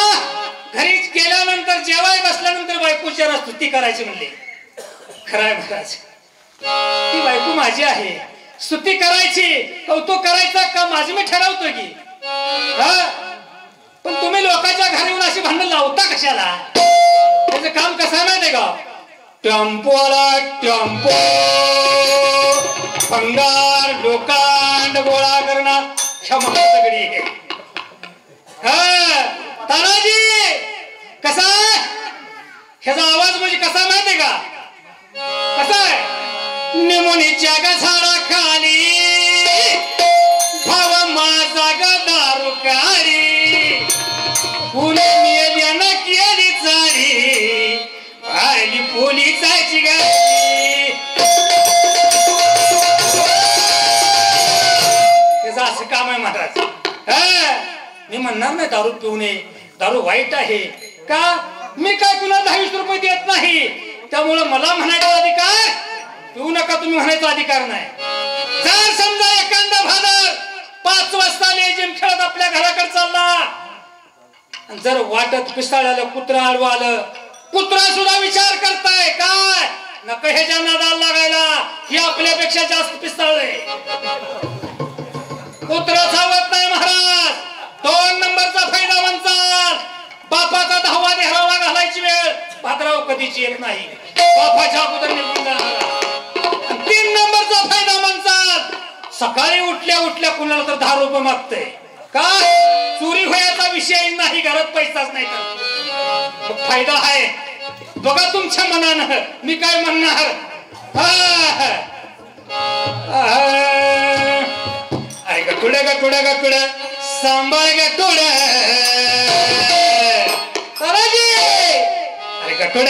घरी गेल्यानंतर जेवाय बसल्यानंतर बायकोची स्तुती करायची म्हणले खराय महाराज ती बायको माझी आहे स्तुती करायची कौतुक करायचं का माझं मी ठरवतो की पण तुम्ही लोकांच्या घरी येऊन अशी भांडण लावता कशाला त्याचं काम कसं माहितीये का टेम्पोला टेम्पो भंगार लोकांड गोळा करणं क्षमा सगळी तानाजी कसा ह्याचा आवाज म्हणजे कसा माहितीये का कसा आहे निमोनीच्या झाडाखाली भावा माझा दारू कारी केली चारी आली पोलिसाची गाडी त्याचं असं काम आहे महाराज मी म्हणणार नाही दारू पिऊ नये दारू वाईट आहे का मी काय तुला 10-20 रुपये देत नाही त्यामुळे मला म्हणायचा अधिकार पिऊ नका तुम्ही म्हणायचा अधिकार नाही जर समजा एखादा भादर 5 वाजता लेजिम खेळत आपल्या घराकडे चालला जर वाटत पिसाळाला कुत्रा आडवा आलं कुत्रा सुद्धा विचार करताय काय नको ह्याच्या नादाला लागायला ही आपल्यापेक्षा जास्त पिसाळले कुत्रा चावत नाही महाराज 2 नंबरचा फायदा म्हणचाल बापाचा 10वा देहरावला घालायची वेळ भाद्राव कधीच येत नाही बापाच्या अगोदर निघून जाणार 3 नंबरचा फायदा म्हणचाल सकाळी उठल्या कुणाला तर 10 रुपये मागतय का चोरी व्हायचा विषय नाही घरात पैसाच नाही तर फायदा आहे बघा तुमच्या मनानं मी काय म्हणणार अरे गटुड सांभाळ गटुड अरे गटुड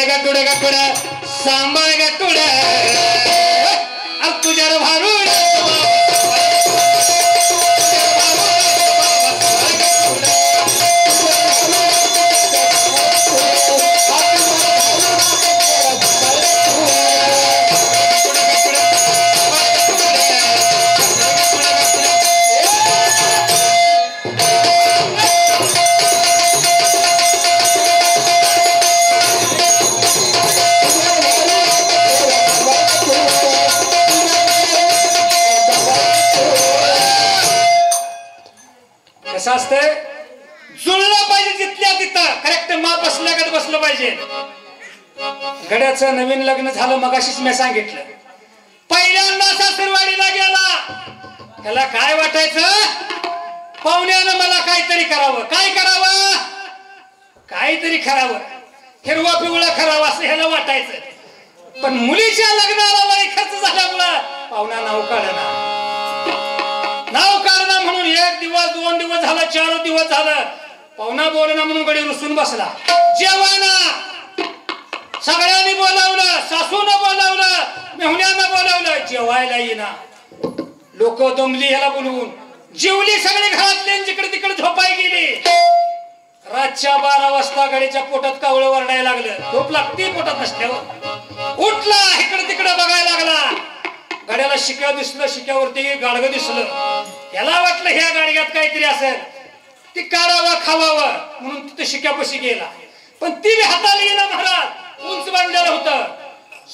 सांभाळ गटुड तुझ्या भारूड असतंय जुळलं पाहिजे तिथल्या तिथं करेक्ट माप बसल्याकडे बसलं पाहिजे गड्याचं नवीन लग्न झालं मगाशीच मी सांगितलं पहिल्यांदा सासरवाडीला गेला त्याला काय वाटायचं पाहुण्यानं मला काहीतरी करावं काहीतरी करावं हिरवा पिवळा करावं असं ह्याला वाटायचं पण मुलीच्या लग्नाला लई खर्च झाल्यामुळं पाहुणा नाव काढना म्हणून 1 दिवस 2 दिवस झाला 4 दिवस झालं पाहुणा बोलना म्हणून गडी रुसून बसला जेवायला सगळ्यांनी बोलावलं सासूनं बोलावलं मेहुण्यानं बोलावलं जेवायला येईना लोक दमली ह्याला बोलवून जेवली सगळे घरातले जिकडे तिकडे झोपाय गेली रातच्या 12 वाजता गाडीच्या पोटात कावळं वरडायला लागलं. झोप लागती पोटात नसल्यावर. उठला, इकडे तिकडे बघायला लागला. गाड्याला शिक्या दिसलं, शिक्यावरती गाडगं दिसलं. याला वाटलं ह्या गाडग्यात काहीतरी असेल, ती काढावं खावावं म्हणून तिथे शिक्यापाशी गेला. पण ती हाताला येणं महाराज उंच बांधलेलं होतं.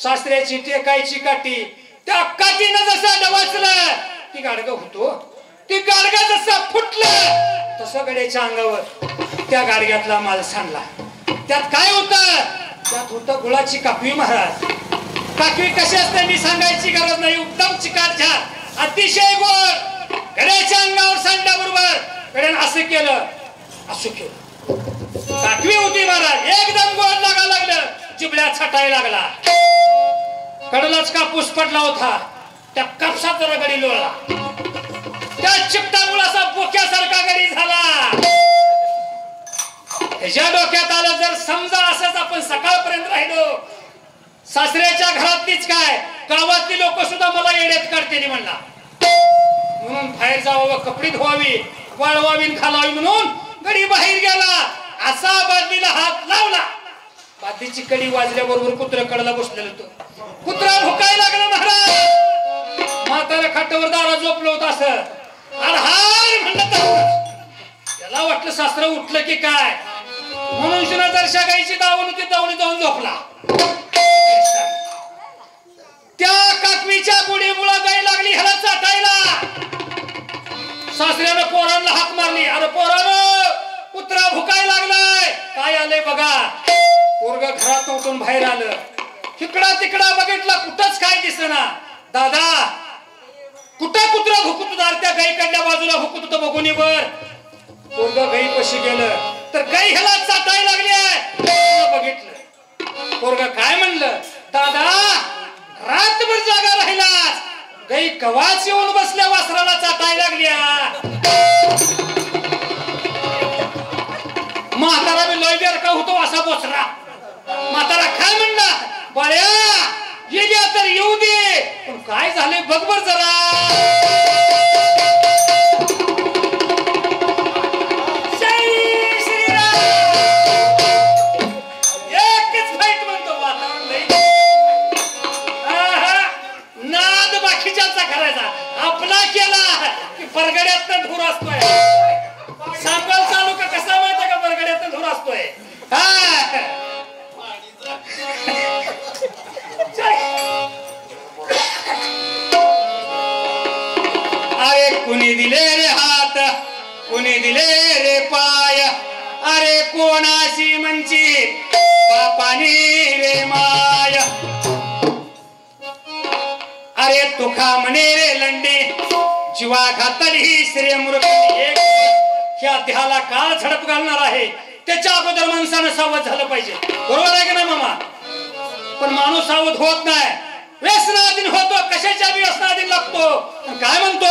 सासऱ्याची टेकायची काठी, त्या काठीनं जसं डवाचलं ती गाडगं होतो. ती गाडगा जसं फुटलं तसं गड्याच्या अंगावर त्या गाडग्यातला माल सांडला. त्यात काय होतं? त्यात होतं गुळाची काकवी महाराज. काकवी कशी असते मी सांगायची गरज नाही. उत्तम चिकार झाल, अतिशय गोड. गड्याच्या अंगावर सांडल्याबरोबर गड्यानं असं केलं, असं केलं. काकवी होती महाराज, एकदम गोड लागायला लागलं. जिबड्यात छटायला लागला. कडलाच कापूस पडला होता, त्या कापसात जरा गडी लोळला. त्या चिपटा मुळाचा बोक्यासारखा गडी झाला. त्याच्या डोक्यात आलं जर समजा असंच आपण सकाळपर्यंत राहिलो, सासऱ्याच्या घरातलीच काय गावातली लोक सुद्धा मला येड्यात काढतील म्हणला. म्हणून बाहेर जावं, कपडे धुवावी, वाळवावी, खालावी म्हणून गडी बाहेर गेला. असा बादलीला हात लावला. बादलीची कडी वाजल्याबरोबर कुत्रा कडला बसलेलं होतं. कुत्रा भुकायला लागला महाराज. म्हातारा खाटावर दारा झोपलं होतं असं. अरे हाय म्हणलं तर त्याला वाटलं सासरं उठलं की काय, म्हणून शिना जरशा गाईची दावण होती, दावणी जाऊन झोपला. त्या काकवीच्या गुढीमुळा गाई लागली ह्याला चाटायला. सासऱ्यानं पोरांना हाक मारली. अरे पोरानं, कुत्रा भुकायला लागलाय, काय आलंय बघा. पोरग घरात उठून बाहेर आलं. तिकडा तिकडा बघितला, कुठंच काय दिसेना. दादा कुठं कुत्रा भुकत होता? त्या गाईकडल्या बाजूला भुकत होतं बघुनीवर. पोरग गाई कशी गेलं तर गाई ह्याला चाटायला लागली आहे. बघितलं. पोरग काय म्हणलं? दादा रातभर जागा राहिलास, गाई कवाच येऊन बसल्या वासराला चाटायला लागल्या. म्हातारा बी लय बेरका होतो असा बोचरा. म्हातारा काय म्हणला? बाळ्या गेल्या तर येऊ दे, पण काय झाले बघ बर जरा. एकच फाईट म्हणतो वातावरण लई. नाद बाकीच्याचा करायचा, आपला केला की बरगड्यातनं धूर असतोय. सांगल चालू का कसा माहिती का बरगड्यातनं धूर असतोय. अरे कुणी दिले रे हात, कुणी दिले रे पाय, अरे कोणाशी म्हणची बापानी रे माय. अरे तुखा म्हणे रे लंडे, जीवा घातली श्रेय मूर्ख. ह्या देहाला काळ झडप घालणार आहे, त्याच्या अगोदर माणसानं सावध झालं पाहिजे. बरोबर आहे का ना मामा? पण माणूस सावध होत नाही, व्यसनाधीन होतो. कशाच्या बी व्यसनाधीन लागतो. काय म्हणतोय?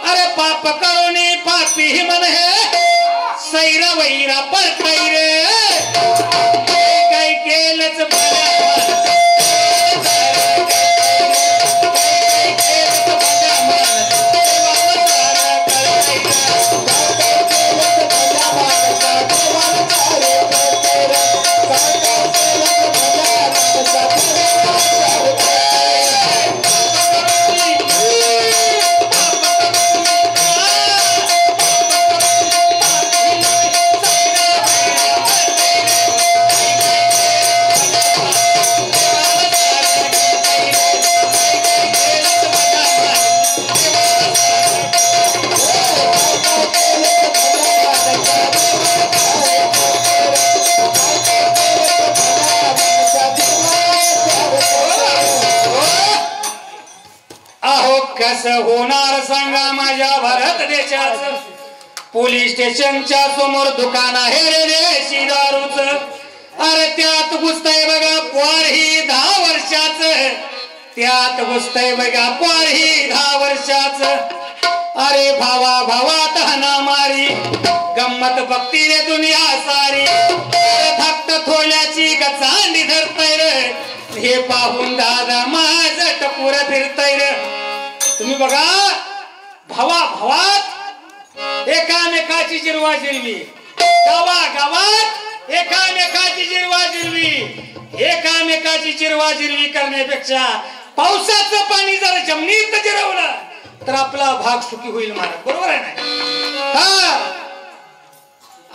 अरे पाप करोनी पापी मन हे सैरा वैरा परतैर. काय केलंच कसं होणार सांगा माझ्या भारत देशाचं. पोलीस स्टेशनच्या समोर दुकान आहे रे देशी दारूच. अरे त्यात घुसतय बघा पोर ही 10 वर्षाच. त्यात घुसतय बघा पोर ही 10 वर्षाच. अरे भावा भावात हना मारी, गंमत बघती रे दुनिया सारी. फक्त थोड्याची गचांडी धरतय रे, हे पाहून दादा माझं टपूर फिरतय रे. तुम्ही बघा भावा भावात एकाने एकामेकाची जिरवा जिरवी, गावागावात एकामेकाची जिरवा जिरवी, एकामेकाची जिरवा जिरवी करण्यापेक्षा पावसाचं पाणी जर जमिनीत जिरवलं तर आपला भाग सुखी होईल महाराज. बरोबर आहे ना? हा.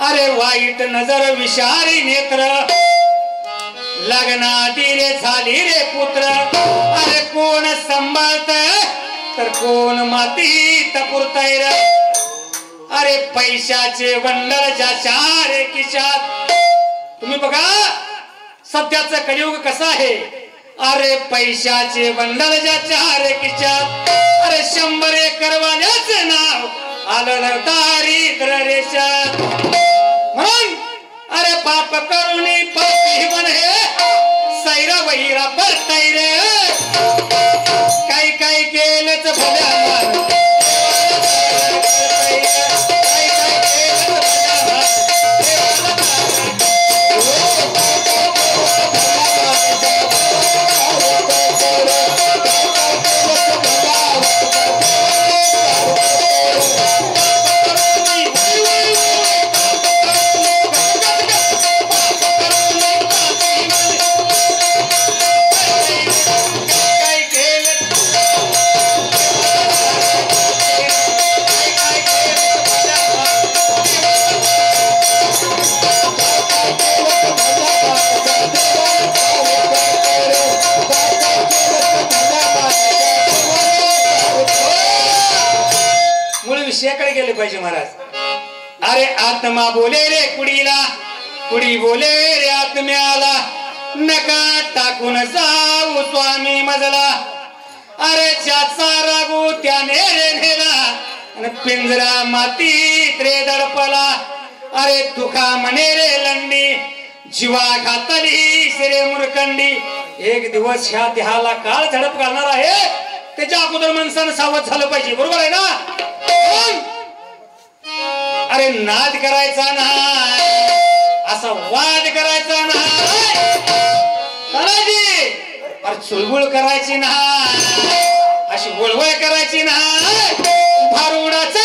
अरे वाईट नजर विषारी नेत्र, लग्नादी रे झाली रे पुत्र. अरे कोण सांभाळत तर कोण मातीत पुरतय रे. अरे पैशाचे बंडल ज्याच्या रे खिशात. तुम्ही बघा सध्याचं कलियुग कसं आहे. अरे पैशाचे बंडल ज्याच्या रे खिशात. अरे 100 एकर वाल्याचं नाव आलं दारिद्र्य रेषात. म्हणून अरे पाप करुणी पापी बने सैरा वैरा परतय रे. काही काही केलंच भल्या विषयाकडे गेले पाहिजे महाराज. अरे आत्मा बोले रे कुडीला, कुडी बोले रे आत्म्याला. नका टाकून जाऊ स्वामी मजला. अरे ज्याचा रागू त्याने रे नेला आणि पिंजरा मातीत रे दडपला. अरे तुका म्हणे रे लंडी जीवा घातली श्रे मुरकंडी. एक दिवस ह्या देहाला काळ झडप घालणार आहे. त्याच्या अगोदर माणसानं सावध झालं पाहिजे. बरोबर आहे ना? अरे नाद करायचा नाही, असा वाद करायचा नाही. अरे चुळबुळ करायची नाही, अशी वळवळ करायची नाही. भारुडाचा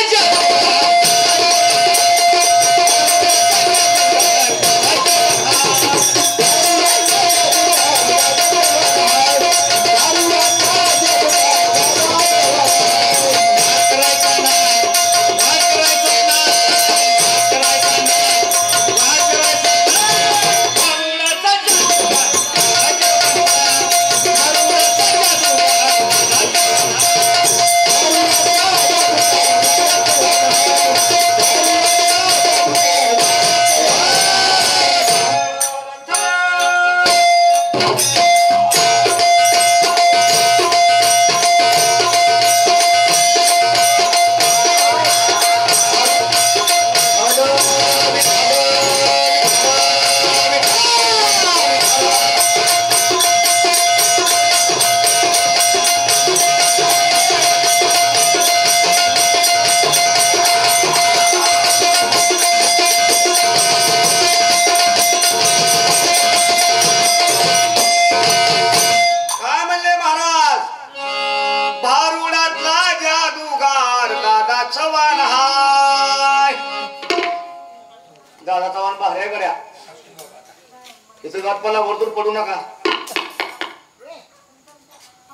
वरतून पडू नका.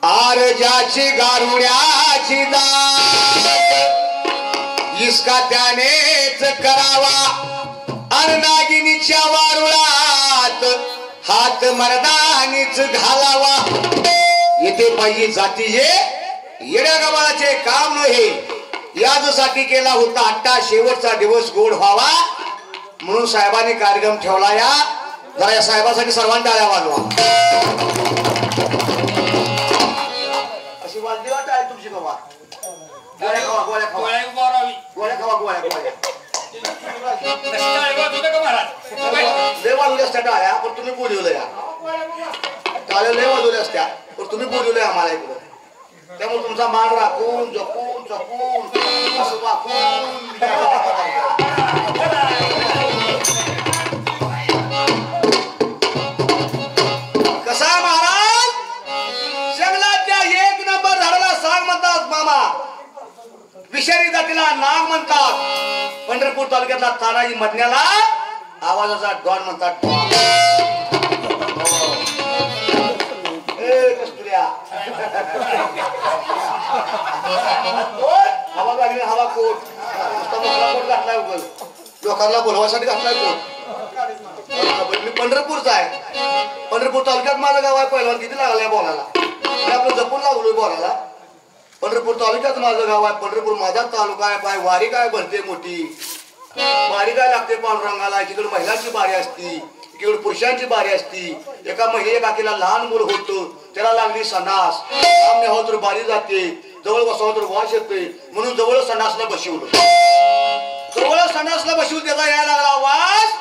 आर ज्याची गारुड्याची दात इसका त्यानेच करावा. अन नागिनीच्या वारुळात हात मर्दानीच घालावा. येथे पाहिजे जातीचे येड्या गबाळाचे काम नव्हे. यासाठी केला होता आट्टा शेवटचा दिवस गोड व्हावा म्हणून साहेबांनी कार्यक्रम ठेवला. या जरा या साहेबांसाठी सर्वांनी टाळ्या वाजवा. अशी वाजली वाट आहे तुमची बाबा. गोळ्या खावा, गोळ्या खावा, गोळ्या खावा, गोळ्या गोळ्या. लय वाजवल्या असत्या टाळ्या पण तुम्ही बोलवलं. या टाळ्या लय वाजवल्या असत्या पण तुम्ही बोलवलंय आम्हाला इकडं. त्यामुळे तुमचा मान राखून जपून जपून असं वाकून कसा महाराज जंगलाच्या 1 नंबर झाडाला साग म्हणतात मामा. विषारी जातीला नाग म्हणतात. पंढरपूर तालुक्यातला तानाजी मधण्याला आवाजाचा डॉन म्हणतात. हवा लागली हवा कोट घातलाय लोकांना बोलवासाठी घातलाय कोट. मी पंढरपूरचा आहे. पंढरपूर तालुक्यात माझं गाव आहे. पहिलवान किती लागलाय बोलायला. मी आपलं जपून लागलोय बोलायला. पंढरपूर तालुक्यात माझं गाव आहे. पंढरपूर माझा तालुका आहे. पाय वारी काय भरते मोठी. वारी काय लागते पांडुरंगाला. एकीकडे महिलांची बारी असती, एकीकडे पुरुषांची बारी असती. एका महिने काकीला लहान मुलं होतं, त्याला लागली संडास. सामने हो तर बारी जाते, जवळ बसावं तर वास येते, म्हणून जवळ संडासला बसवलं. जवळ संडासला बसवून त्याचा यायला लागला वास.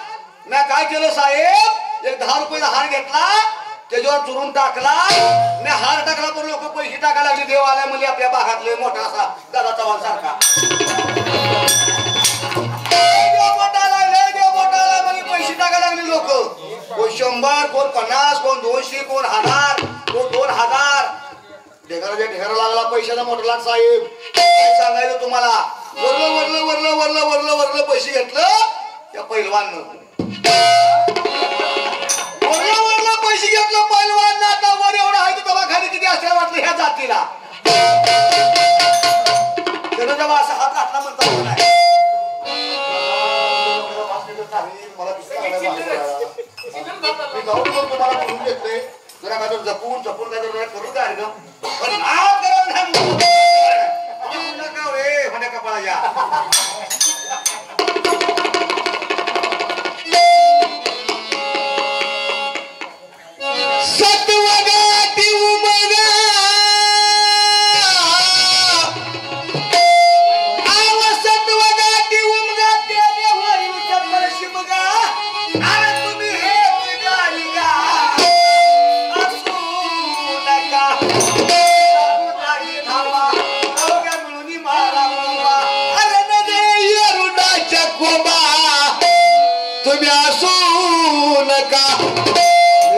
मी काय केलं साहेब, एक 10 रुपयाचा हार घेतला, त्याच्यावर चुरून टाकला. मी हार टाकला पण लोक पैसे टाकायला लागले. देव आलाय म्हणजे आपल्या भागातले मोठा असा दादा चव्हाण सारखा पैसे टाकायला लागले लोक. कोण 100, कोण 50, कोण 200, कोण 1000, कोण 2000. ढेगाराच्या ढेगारा लागला पैशाचा मोठा लाट साहेब. काय सांगायचं तुम्हाला. वरलं वरलं वरलं वरलं वरलं वरलं पैसे घेतलं त्या पहिलवान. वरलं वरलं पैसे घेतलं पहिलवान. आता वर एवढं आहे तर दवाखाने किती असल्या वाटलं ह्या जातीला. त्यानं जेव्हा असा हात घातला म्हणतात नाही तुम्हाला करून घेतले जरा काय जपून जपून काय करू काय ग पण होण्या कपाळाच्या.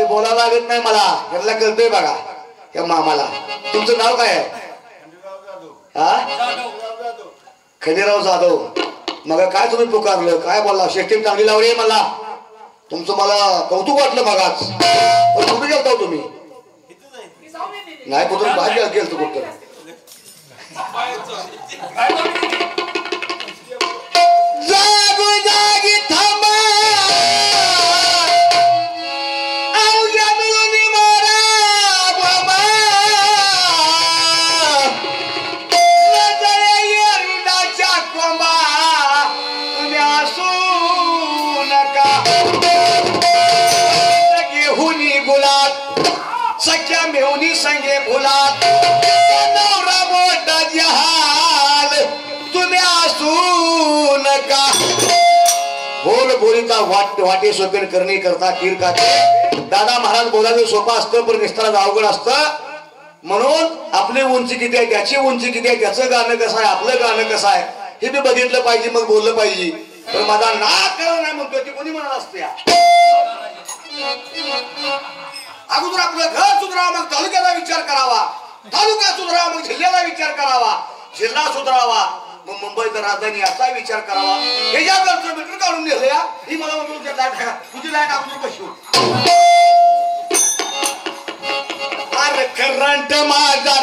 बोलायला लागत नाही मला. याला कळतंय बघा या मामाला. तुमचं नाव काय आहे. खंडेराव जाधव. मग काय तुम्ही पुकारलं काय बोलला. सिस्टीम चांगली लावली आहे मला. तुमचं मला कौतुक वाटलं मगाच. पण कुठे गेलता तुम्ही. नाही कुठून बाहेर गेलतो कुठं. जागी थांबा सख्या मेवनी संगे भुलात नवरा मोठा जहाल तुम्ही असू नका. बोल बोलीचा वाटे सोपेन करणे करता कीर काटे. दादा महाराज बोलायचं सोपं असतं पण निस्ताराचं अवघड असतं. म्हणून आपली उंची किती आहे, त्याची उंची किती आहे, त्याचं गाणं कसं आहे, आपलं गाणं कसं आहे हे मी बघितलं पाहिजे, मग बोललं पाहिजे. पण माझा नाक करा नाही म्हणतोय ती कोणी म्हणत असते. अगोदर आपलं घर सुधारावं, मग तालुक्याचा विचार करावा, तालुका सुधारावा, मग जिल्ह्याचा विचार करावा, जिल्हा सुधारावा, मग मुंबईचा राजधानी याचा विचार करावा. हे ज्या घरचं मीटर काढून दिलं या ही मला तुझी लाईट अगोदर कशी अरे करंट माझा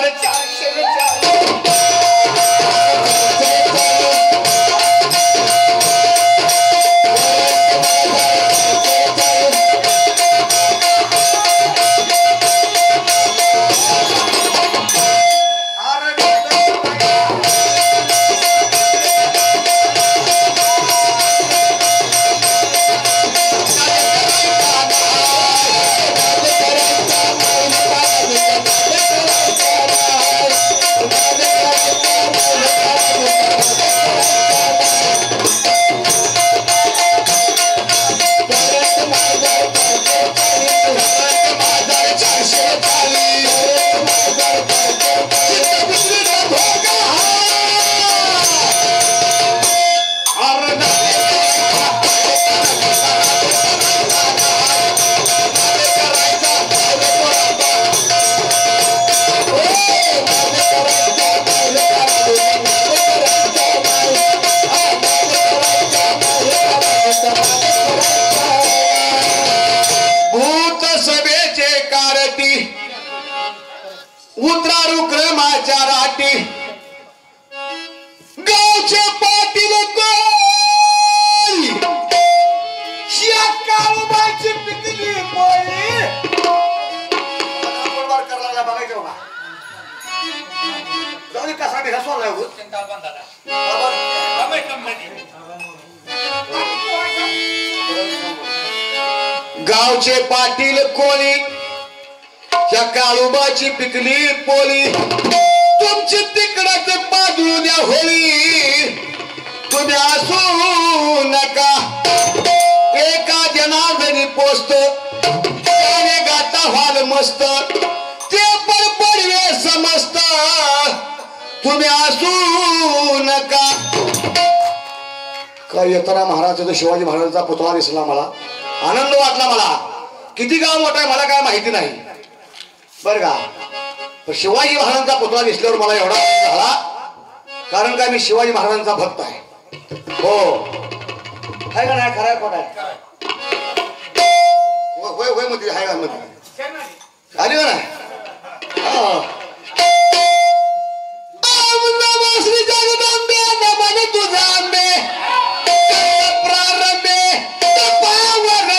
नावाच्या राटी गावचे पाटील कोळी या काळूबाईची पिकली पोळी करायला बघायचं बघा जाऊ कसा निघा सोडलाय गावचे पाटील कोळी त्या काळूबाची पिकली पोळी तुमची तिकडच पाजू द्या होळी तुम्ही असू नका एका जनार्दनी पोचत त्याने गाता व्हाल मस्त ते पण पडवे समजत तुम्ही असू नका. काय येताना महाराज शिवाजी महाराजांचा पुतळा दिसला मला आनंद वाटला. मला किती गाव मोठा आहे मला काय माहिती नाही बर का पण शिवाजी महाराजांचा पुतळा दिसल्यावर मला एवढा झाला कारण काय मी शिवाजी महाराजांचा भक्त आहे. हो आहे का नाही खरं कोण आहे होय होय मध्ये आहे का मध्ये आली का नाही श्री जगदंबे नमन तुझा आंबे प्रारंभे तपावर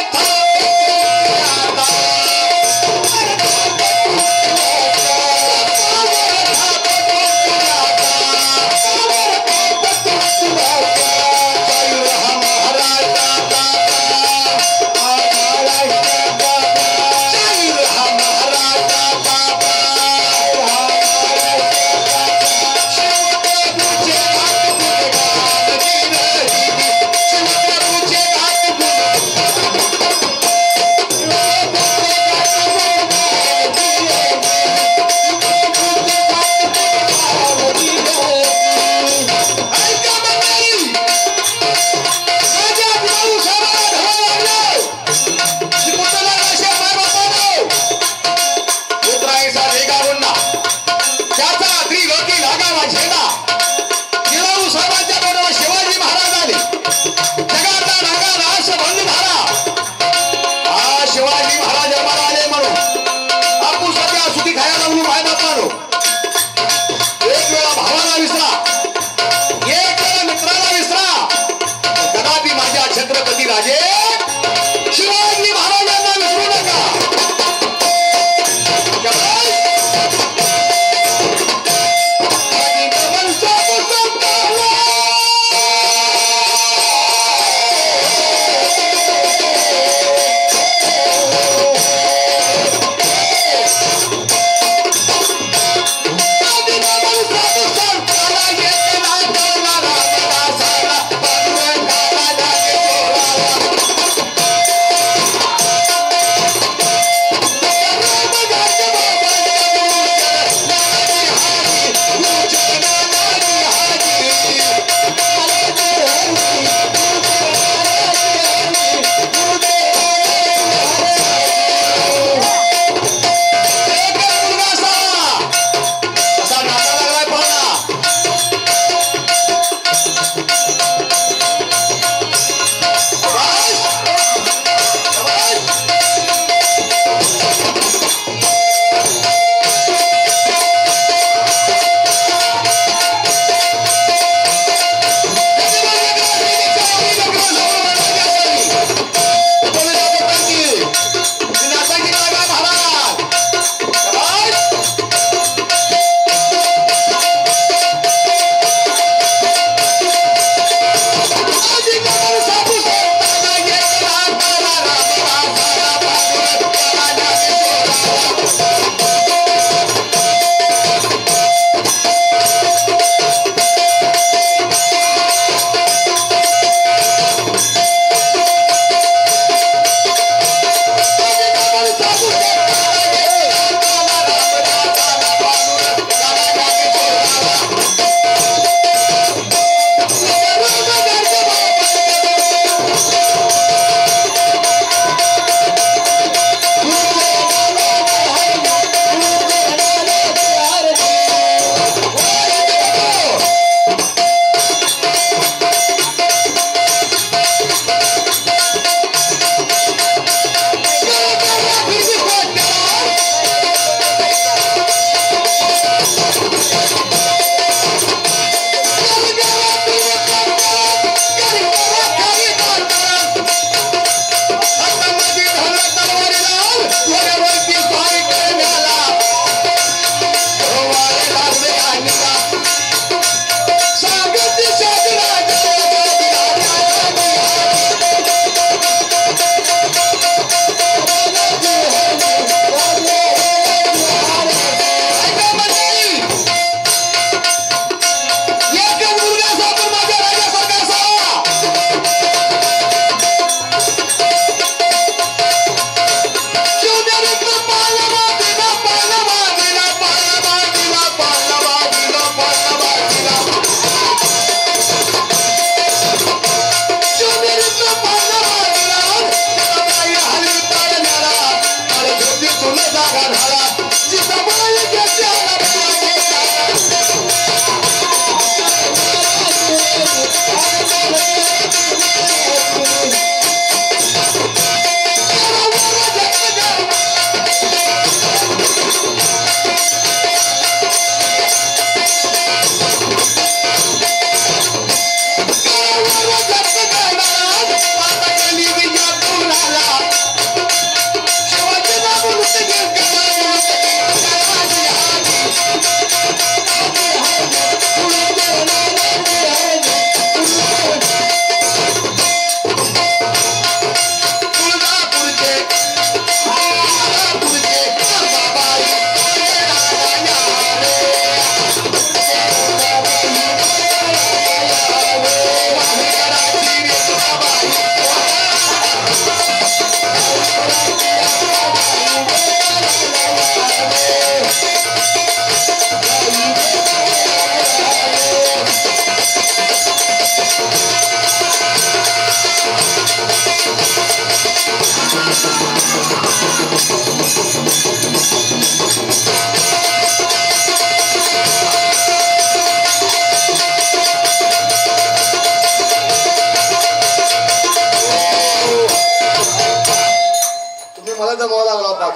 मला जमावा लागला होता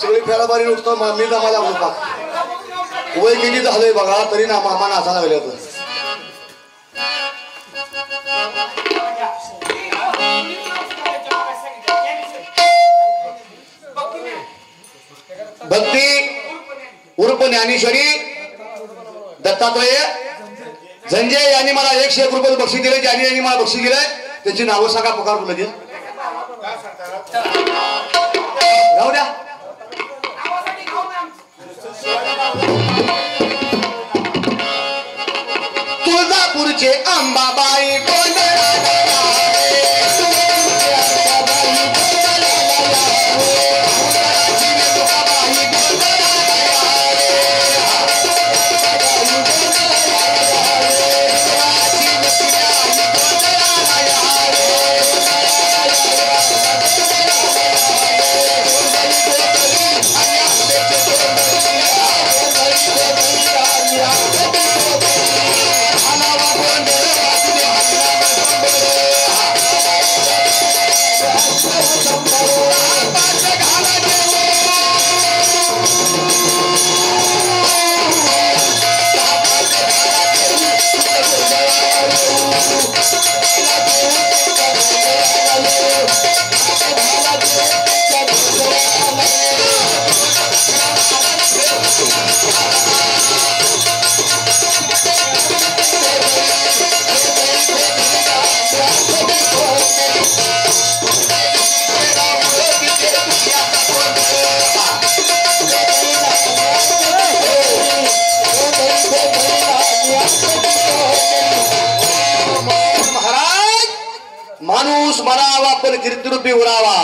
सगळी फेराबारी उठतो मी जमा लागलो होता वय किती झालंय बघा तरी ना मामा नाचा लागले होतं भक्ती उर्फ ज्ञानेश्वरी दत्तात्रय झंजे यांनी मला 101 रुपये बक्षीस दिले ज्यांनी यांनी मला बक्षीस दिलंय त्यांची नावं सांगा पुकार बोलत राहू द्या तुळजापूरचे अंबाबाई माणूस मरावा पण कीर्तिरूपी उरावा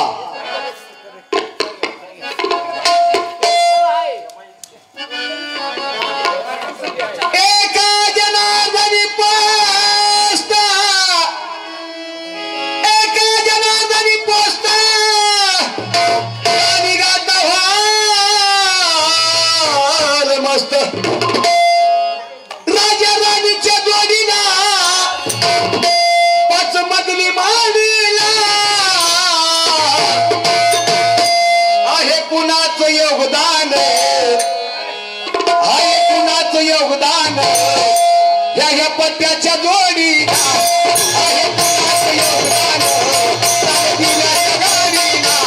एका जनार्दनी पोचता निघाता व्हाल मस्त राजा राणीच्या जोडीला मधली मांडीला आहे कुणाचं योगदान ह्या पत्त्याच्या जोडीला आहे कुणाचं योगदान दिल्याच्या गाडीला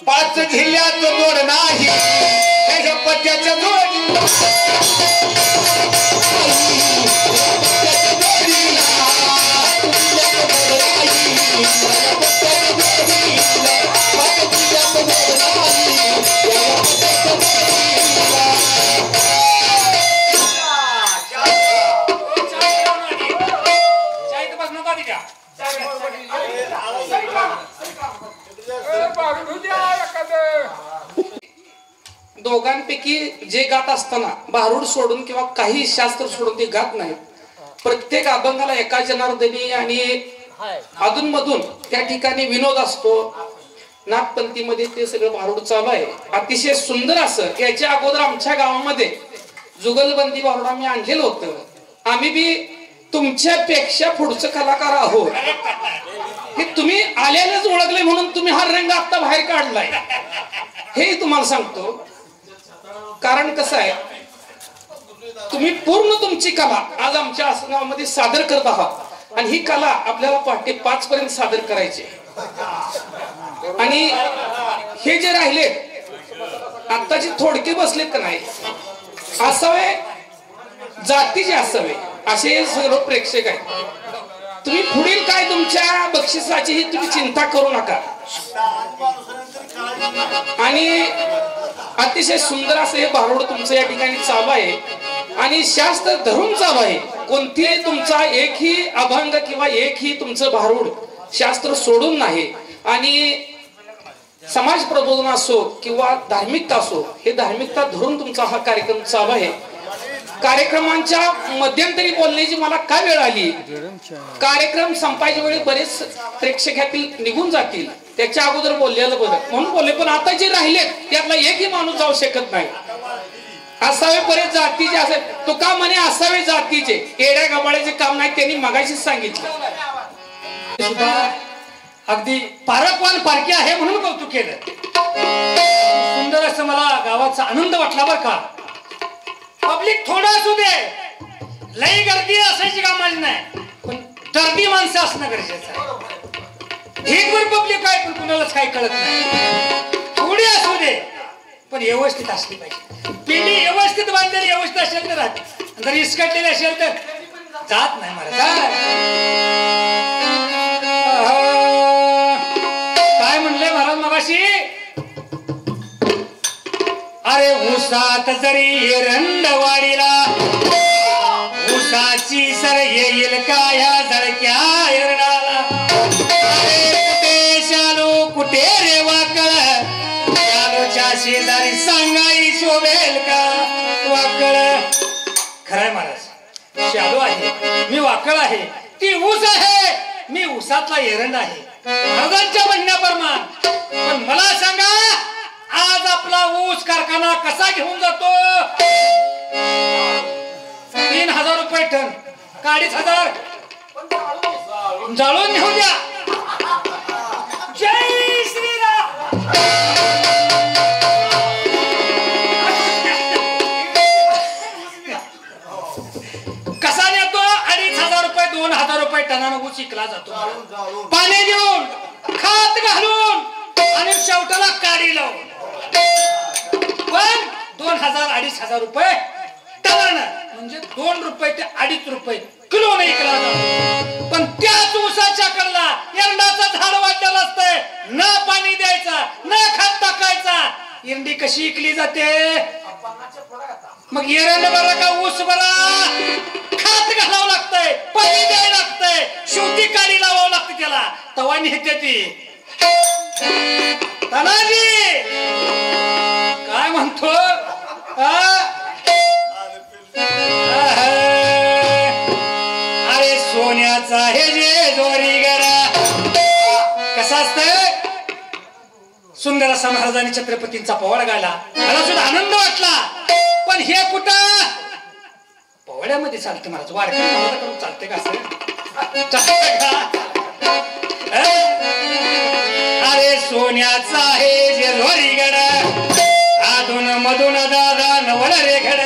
पाच झिल्ल्यात जोड नाही त्याच्या पत्त्याच्या जोडी दोघांपैकी जे गात असताना भारूड सोडून किंवा काही शास्त्र सोडून ते गात नाहीत. प्रत्येक अभंगाला एका जनार्दनी आणि अधूनमधून त्या ठिकाणी विनोद असतो. नागपंथीमध्ये ते सगळं भारूड चालू आहे. अतिशय सुंदर असं. याच्या अगोदर आमच्या गावामध्ये जुगलबंदी भारूड आम्ही आणलेलं होतं. आम्ही बी तुमच्यापेक्षा पुढचं कलाकार आहोत हे तुम्ही आल्यालाच ओळखले म्हणून तुम्ही हा रंग आता बाहेर काढलाय हे तुम्हाला सांगतो. कारण कसं आहे तुम्ही पूर्ण तुमची कला आज आमच्या आसनामध्ये सादर करत आहात आणि ही कला आपल्याला पहाटे 5 पर्यंत सादर करायची. आणि हे जे राहिले आत्ताचे थोडके बसलेत का नाही असावे जातीचे असावे असे सर्व प्रेक्षक आहेत. तुम्ही पुढील काय तुमच्या बक्षिसाची ही तुम्ही चिंता करू नका. आणि अतिशय सुंदर असं हे भारूड तुमचं या ठिकाणी चालू आहे आणि शास्त्र धरून चालू आहे. कोणतीही तुमचा एकही अभंग किंवा एकही तुमचं भारूड शास्त्र सोडून नाही. आणि समाज प्रबोधन असो किंवा धार्मिकता असो हे धार्मिकता धरून तुमचा हा कार्यक्रम चालू आहे. कार्यक्रमांच्या मध्यंतरी बोलण्याची मला काय वेळ आली, कार्यक्रम संपायच्या वेळी बरेच प्रेक्षक निघून जातील त्याच्या अगोदर बोललेलं बरं म्हणून बोलले. पण आता जे राहिलेत त्यातला एकही माणूस जाऊ शकत नाही. असावे बरेच जातीचे असे तो का म्हणे असावे जातीचे येड्या गबाळ्याचे काम नाही त्यांनी मगाशीच सांगितलं. सुद्धा अगदी पारकवान पारखी आहे म्हणून कौतुक केलं. सुंदर असं मला गावाचा आनंद वाटला बरं का. पब्लिक थोडं असू दे, लई गर्दी असायची कामाची नाही, पण गर्दी माणसं असणं गरजेचं आहे. ढीकभर पब्लिक आहे पण कुणालाच काही कळत नाही. थोडी असू दे पण व्यवस्थित असली पाहिजे. पिंडी व्यवस्थित बांधलेली व्यवस्थित असेल तर राहते, जर इसकटलेली असेल तर जात नाही महाराज. काय म्हणले महाराज मगाशी, अरे उसात जरी एरंडवाडीला उसाची सर येईल का ह्या झळक्या एरडाला. अरे कुठे शालू कुठे रे वाकळ, शालूच्या शेजारी सांगाई शोभेल का वाकळ. खरंय महाराज, शालू आहे मी वाकळ आहे, ती ऊस आहे मी ऊसातला एरंड आहे. महाराजांच्या म्हणण्याप्रमाण. पण मला सांगा आज आपला ऊस कारखाना कसा घेऊन जातो? 3000 रुपये टन का 2500 जाळून घेऊन द्या. जय श्रीराम. कसा नेतो? 2500 रुपये 2000 रुपये टनानं ऊस विकला जातो. पाणी देऊन खात घालून आणि शेवटाला काडी लावून. पण 2000-2500 रुपये टनानं म्हणजे 2 रुपये ते 2.5 रुपये किलो नाही विकला जातो. पण त्याच ऊसाच्या कडला एरंडाचं झाड वाढलेलं असतंय, न पाणी द्यायचा न खत टाकायचा. एरंडी कशी विकली जाते? मग एरंड बरा का ऊस बरा? खत घालावं लागतंय, पाणी द्यायला लागतंय, शेवटी काडी लावावं लागते त्याला, तवा नेते ती. तानाजी काय म्हणतो? अरे सोन्याचा हे जे जोरी गडा कसा असतंय. सुंदर असा महाराजांनी छत्रपतींचा पोवाडा गायला, मला सुद्धा आनंद वाटला. पण हे कुठं पोवाड्यामध्ये चालतं महाराज, वारकरी महाराज करून चालते का असं? अरे सोन्याचा आहे जे जोरी गड, अधून मधून दादा नवल रे घड.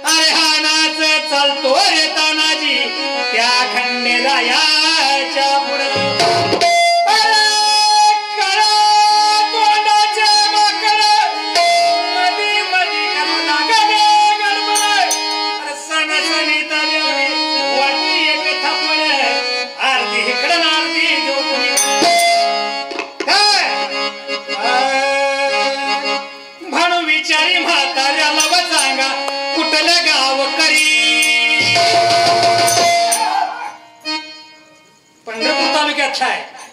अरे हा नाच चालतो रे तानाजी त्या खंडेला याच्या पुढे.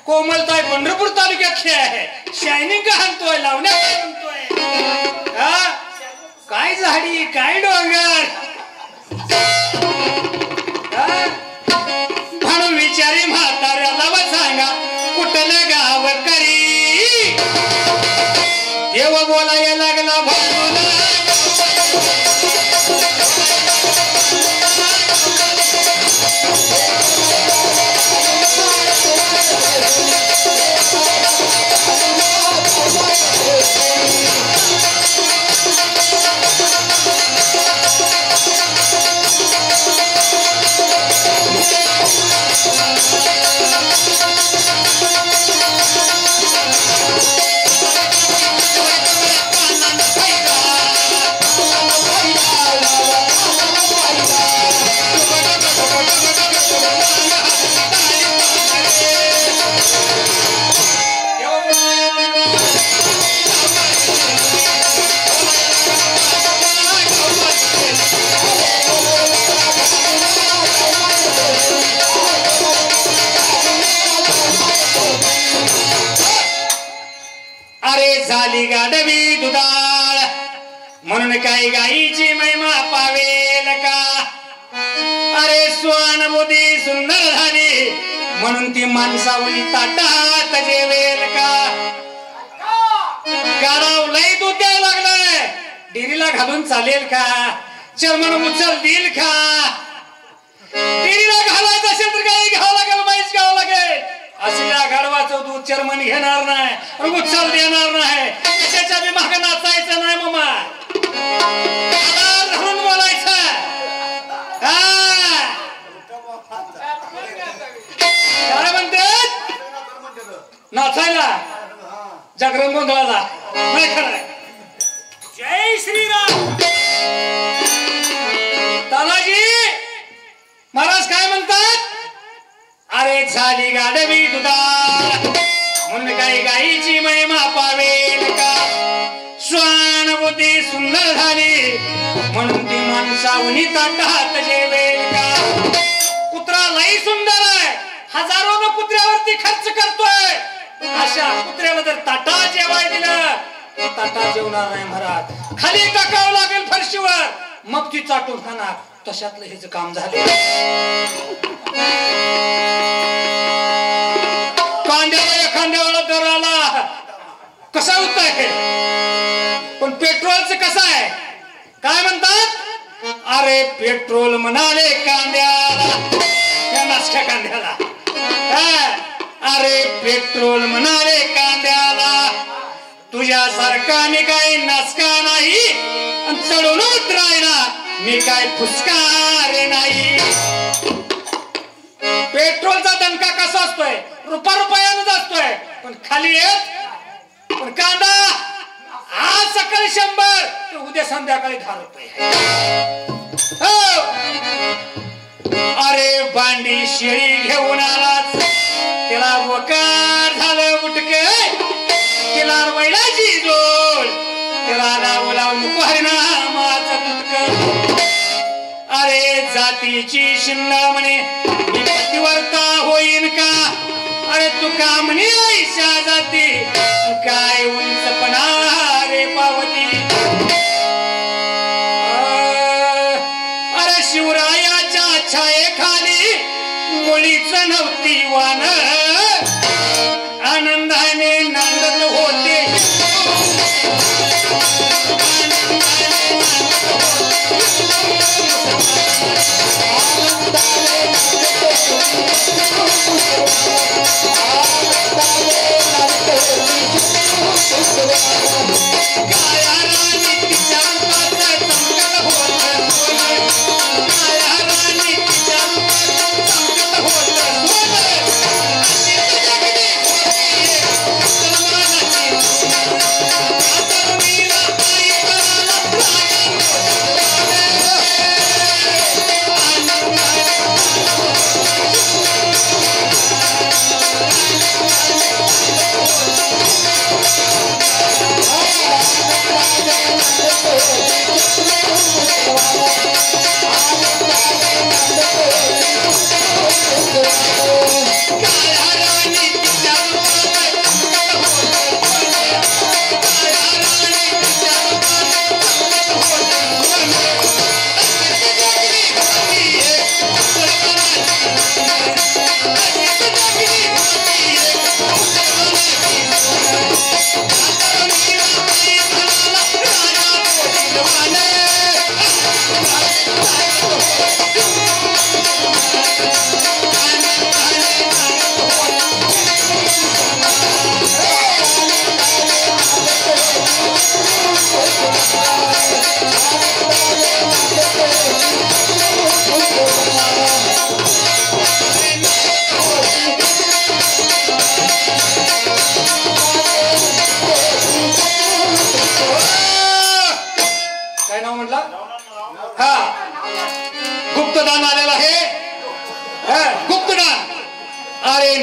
कोमलताय पंढरपूर तालुक्यातली आहे. शायनिंग का हाणतोय, लावण्या हाणतोय. काय झाडी काय डोंगर. म्हणून विचारी म्हाताऱ्याला व सांगा कुठलं गाव करी. देव बोलायला लागला बोला. झाली गाढवी दुधाळ म्हणून काही गाईची महिमा पावेल का अरे स्वानुभूती सुंदर झाली म्हणून ती माणसावली ताटात जेवेल का गाढव लई दूध द्यायला लागलाय डेरीला घालून चालेल का चर्मन उचल देईल का डेरीला घालायचं असेल तर काही घ्यावं लागेल म्हैस घ्यावं लागेल असल्या गाढवाचं दूध चर्मन घेणार नाही उचल देणार नाही त्याच्या बी मागं नाचायचं नाही मामा धरून बोलायचं काय म्हणतात नाचायला जागरण गोंधळाला नाही खरं जय श्रीराम तानाजी महाराज काय म्हणतात अरे झाली गाढवी दुधाळ म्हणून काही गाईची महिमा पावेल का स्वानुभूती सुंदर झाली म्हणून ती माणसावनी ताटात जेवेल का कुत्रा लई सुंदर आहे हजारोनं कुत्र्यावरती खर्च करतोय अशा कुत्र्याला जर ताटात जेवाय दिलं ताटात जेवणार नाही महाराज खाली टाकावं लागेल फरशीवर मग ती चाटून खाणार तशातलं हेच काम झाले कांद्याला एखाद्याला दर आला कसा होतंय पण पेट्रोलचं कसं आहे काय म्हणतात अरे पेट्रोल म्हणाले कांद्याला त्या नाचक्या कांद्याला अरे पेट्रोल म्हणाले कांद्याला तुझ्यासारखा मी काही नाचका नाही आणि चढून उतरायला मी काय फुसकारे नाही पेट्रोलचा दणका कसा असतोय रुपयानंच असतोय पण खाली येत पण कांदा आज सकाळी 100 तर उद्या संध्याकाळी 10 रुपये हो अरे बांडी शेळी घेऊन आलाच त्याला वकार झालं बुटके त्याला वैलाची जोड त्याला नाव लावून परिणामाचं तुटक अरे जातीची शिंदा म्हणे मी पतिवर्ता होईन का अरे तू का म्हणे ऐशा जाती काय उंचपणा रे पावती अरे शिवरायाच्या छायेखाली मुळीच नव्हती वान आनंदाने नांदत होते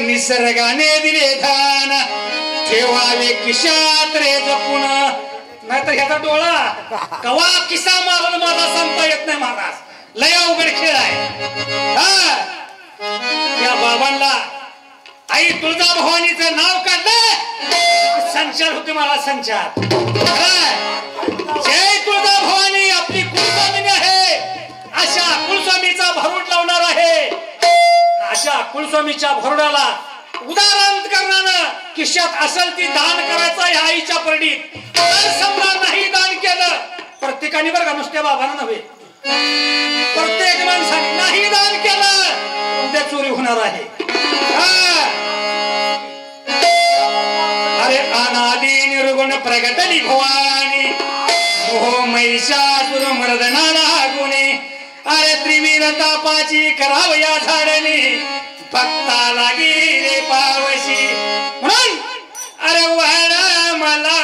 निसर्गाने दिले दान ठेवावे खिशात रे जपून नाहीतर ह्याचा डोळा कवा किसा मारून माझा सांगता येत नाही महाराज लय अवघड खेळ आहे त्या बाबांना आई तुळजाभवानीचं नाव काढलं संचार होते मला संचार. जय तुळजा भवानी आपली कुलस्वामिनी आहे. अशा कुलस्वामीचा भरूड लावणार आहे. अशा कुलस्वामीच्या भरुडाला उदाहरण करणारं किशात असेल ती दान करायचा या आईच्या परडीत. तर समजा नाही दान केलं प्रत्येकाने बरं का, नुसत्या बाबांना नव्हे, प्रत्येक माणसाने नाही दान केलं उद्या चोरी होणार आहे. अरे अनादि निर्गुण प्रगटली भवानी मोह महिषासुर मर्दनाला गुणे. अरे त्रिवीर तापाची करावया झाडणी भक्ता लागी रे पावशी म्हणून अरे वाडा मला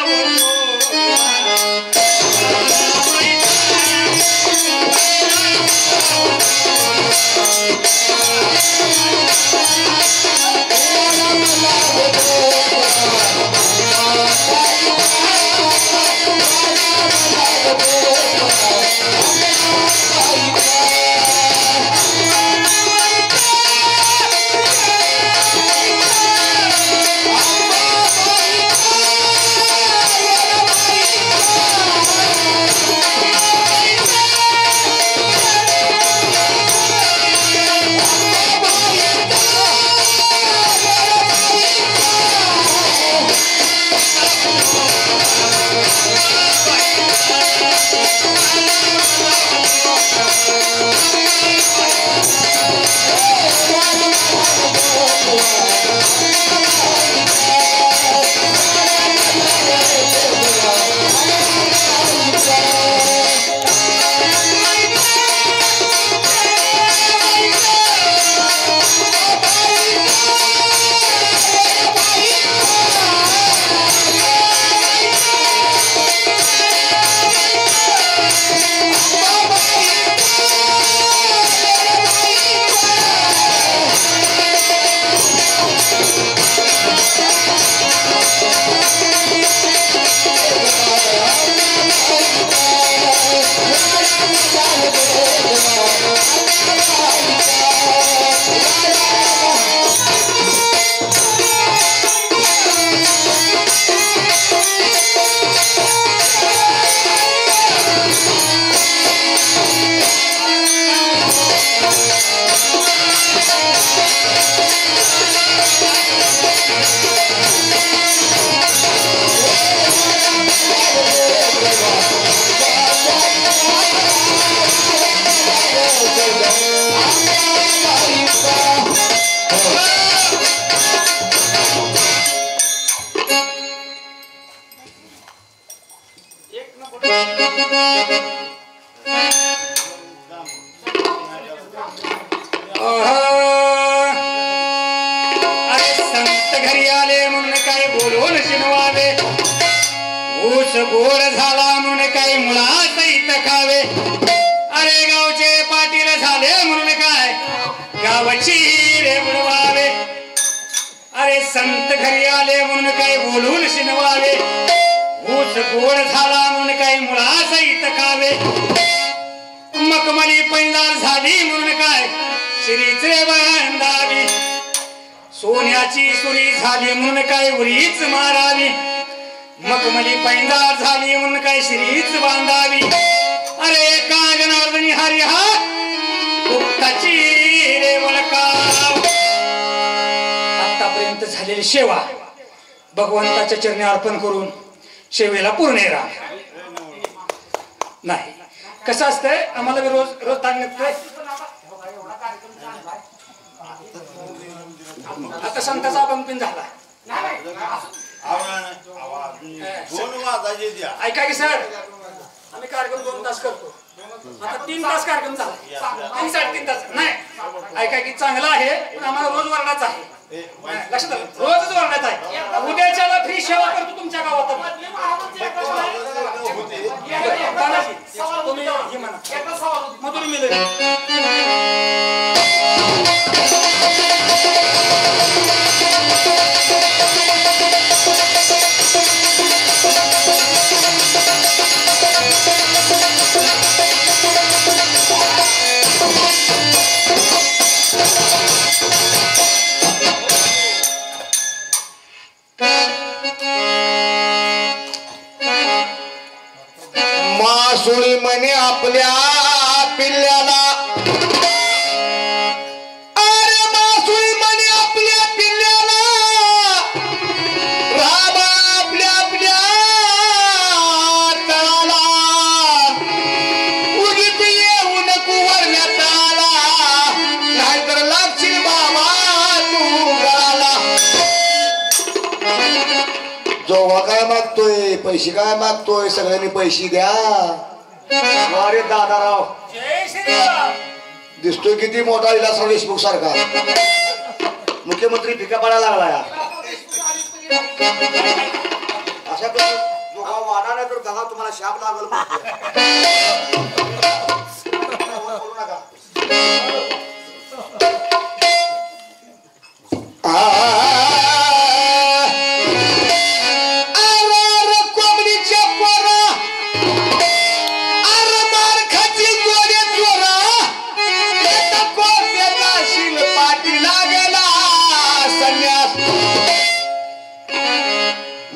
गोड झाला म्हणून काही मुळासहित खावे. अरे गावचे पाटील झाले म्हणून काय गावाची रे बुडवावे. अरे संत घरी आले म्हणून काही बोलून शिनवावे. ऊस गोड झाला म्हणून काही मुळासहित खावे. मखमली पैंदार झाली म्हणून काय श्रीच रे बांधावी. सोन्याची सुरी झाली म्हणून काय उरीच मारावी. मखमली पैंदार झाली म्हणून काय श्रीच बांधावी. अरे एका जनार्दनी हरी हा गुप्ताची रे वळकाव. आतापर्यंत झालेली सेवा भगवंताच्या चरणी अर्पण करून सेवेला पूर्ण राहा. नाही कसं असतंय आम्हाला रोज रोज ताण निघतोय. आता संताचा अभंग झाला. ऐका की सर आम्ही कार्यक्रम 2 तास करतो. आता 3 तास कार्यक्रम झाला. 3 साडेतीन तास नाही. ऐका की चांगला आहे पण आम्हाला रोज वर्णाचा आहे. लक्षात आलं रोजच वर्णाचा आहे. उद्याच्याला फ्री सेवा करतो तुमच्या गावात. तुम्ही हे म्हणा मधुरी मिळेल. जोगा काय मागतोय, पैसे काय मागतोय, सगळ्यांनी पैसे द्या. अरे दादाराव जय श्रीराम. दिसतोय किती मोठा विलासराव देशमुख सारखा मुख्यमंत्री फिका पडायला लागला या. अशा जोगा वाढा नाही तर गगा तुम्हाला शाप लागल. बोलू नका.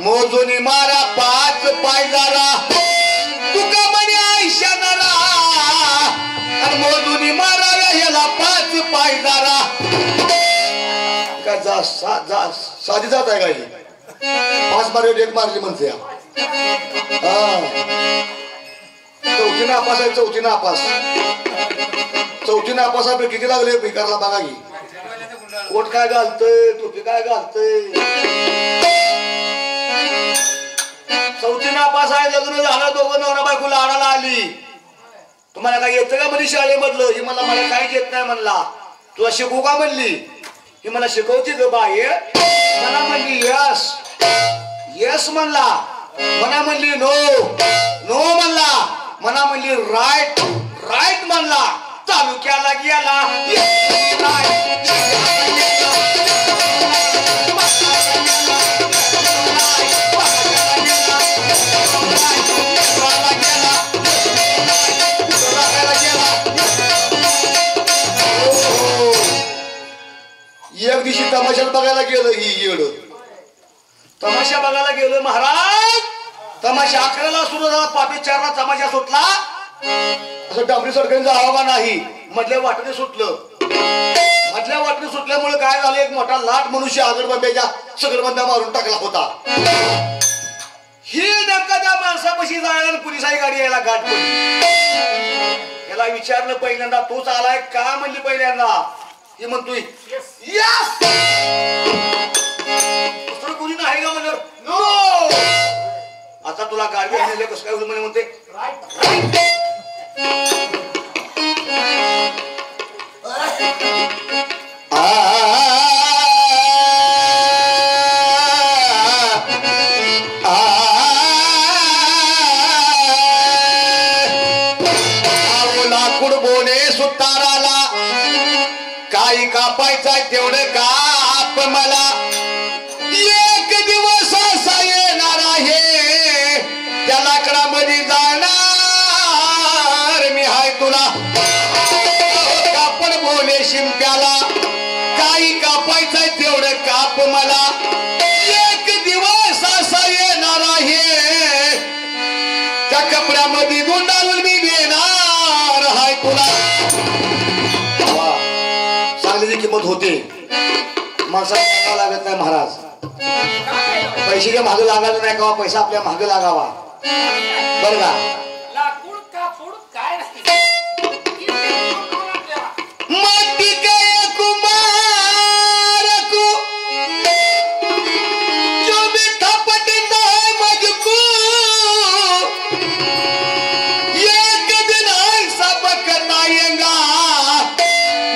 मोजूनी मारा 5 पायदारा तुका म्हणे आयशानारा आणि मोजूनी मारा ह्याला 5 पायदारा. का साधी जात आहे काही 5 मारे 1 मारली म्हणते. चौथी नापास आहे, चौथी नापास आपले किती लागले भिकारला बघा की. कोट काय घालतय, टोपी काय घालतय. चौथी नापास आहे, लग्न झालं, दोघं नवरा बायको लाडाला आली. तुम्हाला काय येतं का म्हणजे शाळेमधलं? ही मला काहीच येत नाही म्हणला. तुला शिकवू का म्हणली? ही मला शिकवती ग बाय. मला म्हणली यस यस म्हणला. मना म्हणली नो नो म्हणला. मना म्हणली राईट राईट म्हणला. तालुक्याला गेला एक दिवशी तमाशा बघायला गेलं. ही येड तमाशा बघायला गेलो महाराज. तमाशा 11ला सुरू झाला, पाठी 4ला तमाशा सुटला. असं डांबरी सडकणी जावं का नाही, मधल्या वाटेने सुटलं. मधल्या वाटेने सुटल्यामुळे काय झालं, एक मोठा लाट मनुष्य आगरबंब्याच्या सगरबंदा मारून टाकला होता. ही नक्का त्या माणसापाशी जायला आणि पोलिसाची गाडी यायला गाठ पडली. याला विचारलं पहिल्यांदा, तोच आलाय का म्हणली पहिल्यांदा. ही म्हणतोय यस. दुसरं कोणी नाही का म्हणलं नो. आता तुला गाडी आणले कसं काय होतं म्हणे. म्हणते लाकूड बोने सुताराला काही कापायचा तेवढं काप मला. एक दिवस असा येणार आहे त्या लाकडामध्ये जाणार मी हाय तुला. कापड बोले शिंप्याला काही कापायचा तेवढं काप मला. एक दिवस असा येणार आहे त्या कपड्यामध्ये गुंडाळून मी देणार हाय तुला. चांगली किंमत होते माणसाला लागत नाही महाराज. पैशाच्या मागे लागायचं नाही का, पैसा आपल्या मागे लागावा. बरं का. लाकूड कापूड काय नाही. माती काय कुमार को जो भी थपटता है मुझको एक दिन ऐसा वक्त आएगा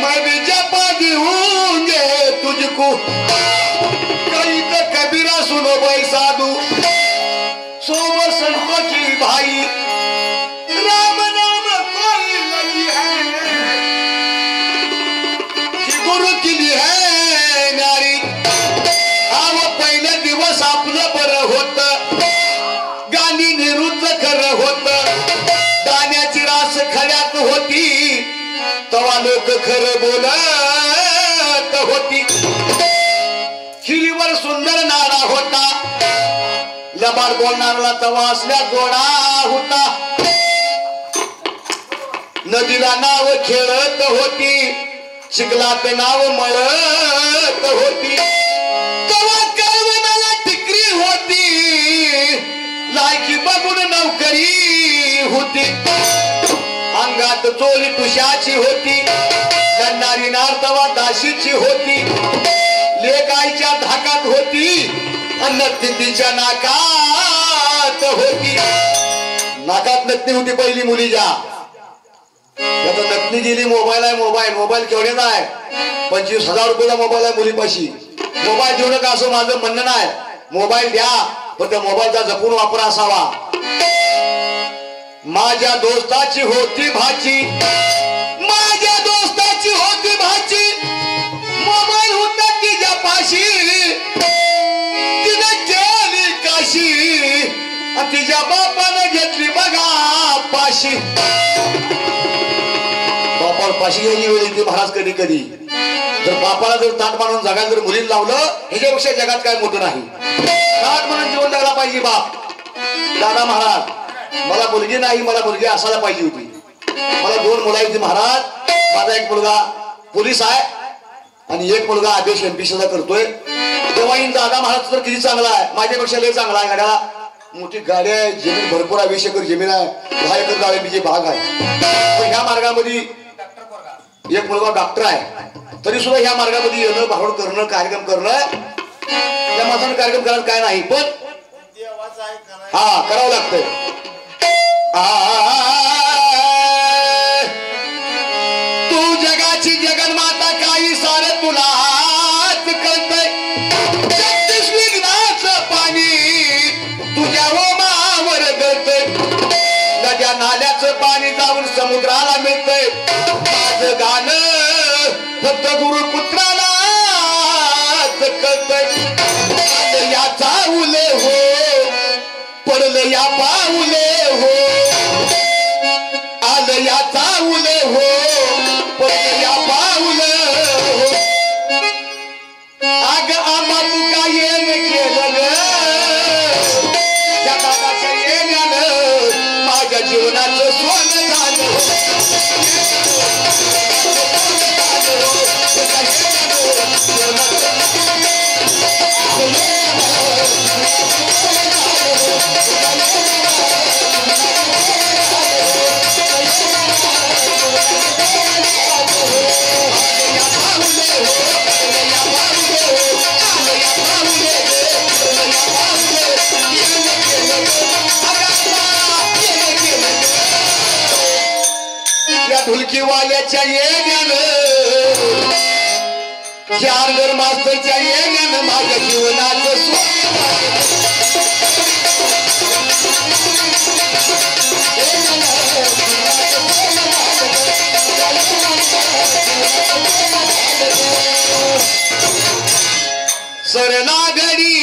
मैं भी जपा दूंगे तुझको. कहीं तो कबीरा सुनो भाई साधु सोम संतों की भाई राम नाम कोई नहीं है गुरु केली है नारी. आव पहिले दिवस आपलं बरं होत, गाणी निरुद्ध खरं होत. गाण्याची रास खऱ्यात होती तवा लोक खरं बोलत होती. हिरीवर सुंदर नारा होता, लबाड बोलणारा तवा असल्या गोडा होता. नदीला नाव खेळत होती, चिखलात नाव मळत होती. तवा कळवणाला टिकरी होती, लायकी बघून नौकरी होती. अंगात चोरी तुषाची होती, लढणारी नार तवा दाशीची होती. लेक आईच्या धाकात होती, नक्की तिच्या नाकात होती, नाकात नक्की होती पहिली मुलीच्या. आता नक्की गेली. मोबाईल आहे, मोबाईल केवढ्याचा आहे? 25,000 रुपयाचा मोबाईल आहे मुलीपाशी. मोबाईल देऊ नका असं माझं म्हणणं नाही, मोबाईल द्या, पण त्या मोबाईलचा जपून वापर असावा. माझ्या दोस्ताची होती भाची, माझ्या दोस्ताची होती भाची, मोबाईल होता तिच्या पाशी, तिने केली काशी, तिच्या बापानं घेतली बघा पाशी. बापावर पाशी घ्यायची वेळ येते महाराज कधी कधी. जर बापाला जर ताट मानून जगायला जर मुलीला लावलं, ह्याच्यापेक्षा जगात काय मोठं नाही. ताट म्हणून जीवन जगला पाहिजे बाप. दादा महाराज, मला मुलगी नाही, मला मुलगी असायला पाहिजे होती. मला 2 मुलं आहेत महाराज. माझा एक मुलगा पोलीस आहे आणि एक मुलगा अभ्यास एमपीसीचा करतोय. तेव्हा दादा महाराज तर किती चांगला आहे, माझ्यापेक्षा लय चांगला आहे. गाड्या मोठी गाडी आहे, जमीन भरपूर आहे, 20 एकर जमीन आहे, 10 एकर डाळिंबीचे भाग आहे. पण ह्या मार्गामध्ये एक मुलगा डॉक्टर आहे, तरी सुद्धा ह्या मार्गामध्ये येणं, भावड करणं, कार्यक्रम करणं, त्या माणसानं कार्यक्रम करायला काय नाही, पण हा करावं लागतंय. तू जगाची जगन्माता, काही सारं तुलाच कळतंय. 36 विघ्नाचं पाणी तुझ्या ओमावर गळतंय. नद्या नाल्याचं पाणी जाऊन समुद्राला मिळतंय. माझं गाणं फक्त गुरुपुत्राला कळतंय. याचा उले हो, पडलं या पाऊले हो, आलं या चावले हो, पडलं या पाऊले हो. अग आम्हा तू काय येणं केलं ग, त्या दादाच्या येण्यानं माझ्या जीवनाचं सोनं झालं. ढोलकीवाल्याच्या येण्यानं, चार्जर मास्तरच्या येण्यानं माझ्या जीवनाचं सरला घडी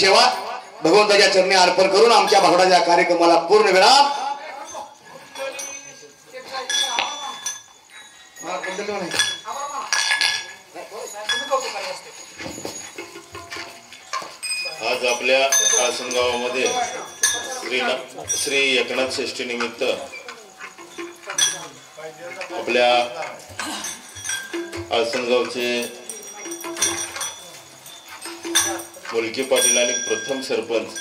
सेवा भगवंताच्या चरणी अर्पण करून आमच्या भावडाच्या कार्यक्रमाला पूर्ण विराम. आज आपल्या आसनगावामध्ये श्री एकनाथ षष्ठी निमित्त आपल्या आसनगावचे मुलकी पाटील आणि प्रथम सरपंच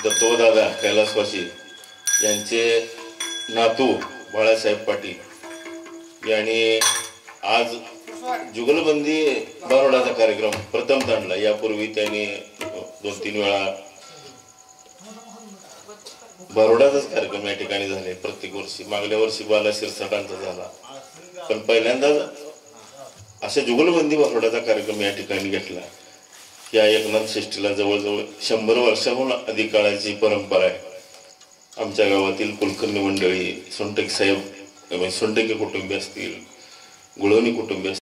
दत्तोदादा कैलासवासी यांचे नातू बाळासाहेब पाटील यांनी आज जुगलबंदी बारोडाचा कार्यक्रम प्रथम ताणला. यापूर्वी त्यांनी 2-3 वेळा बारोडाचाच कार्यक्रम या ठिकाणी झाले प्रत्येक वर्षी. मागल्या वर्षी बाला शिरसाटांचा झाला, पण पहिल्यांदाच अशा जुगलबंदी बारोडाचा कार्यक्रम या ठिकाणी घेतला. या एकनाथ षष्ठीला जवळजवळ 100 वर्षाहून अधिक काळाची परंपरा आहे. आमच्या गावातील कुलकर्णी मंडळी, सोनटके साहेब, सोनटके कुटुंबीय असतील, गुळवणी कुटुंबीय असतील,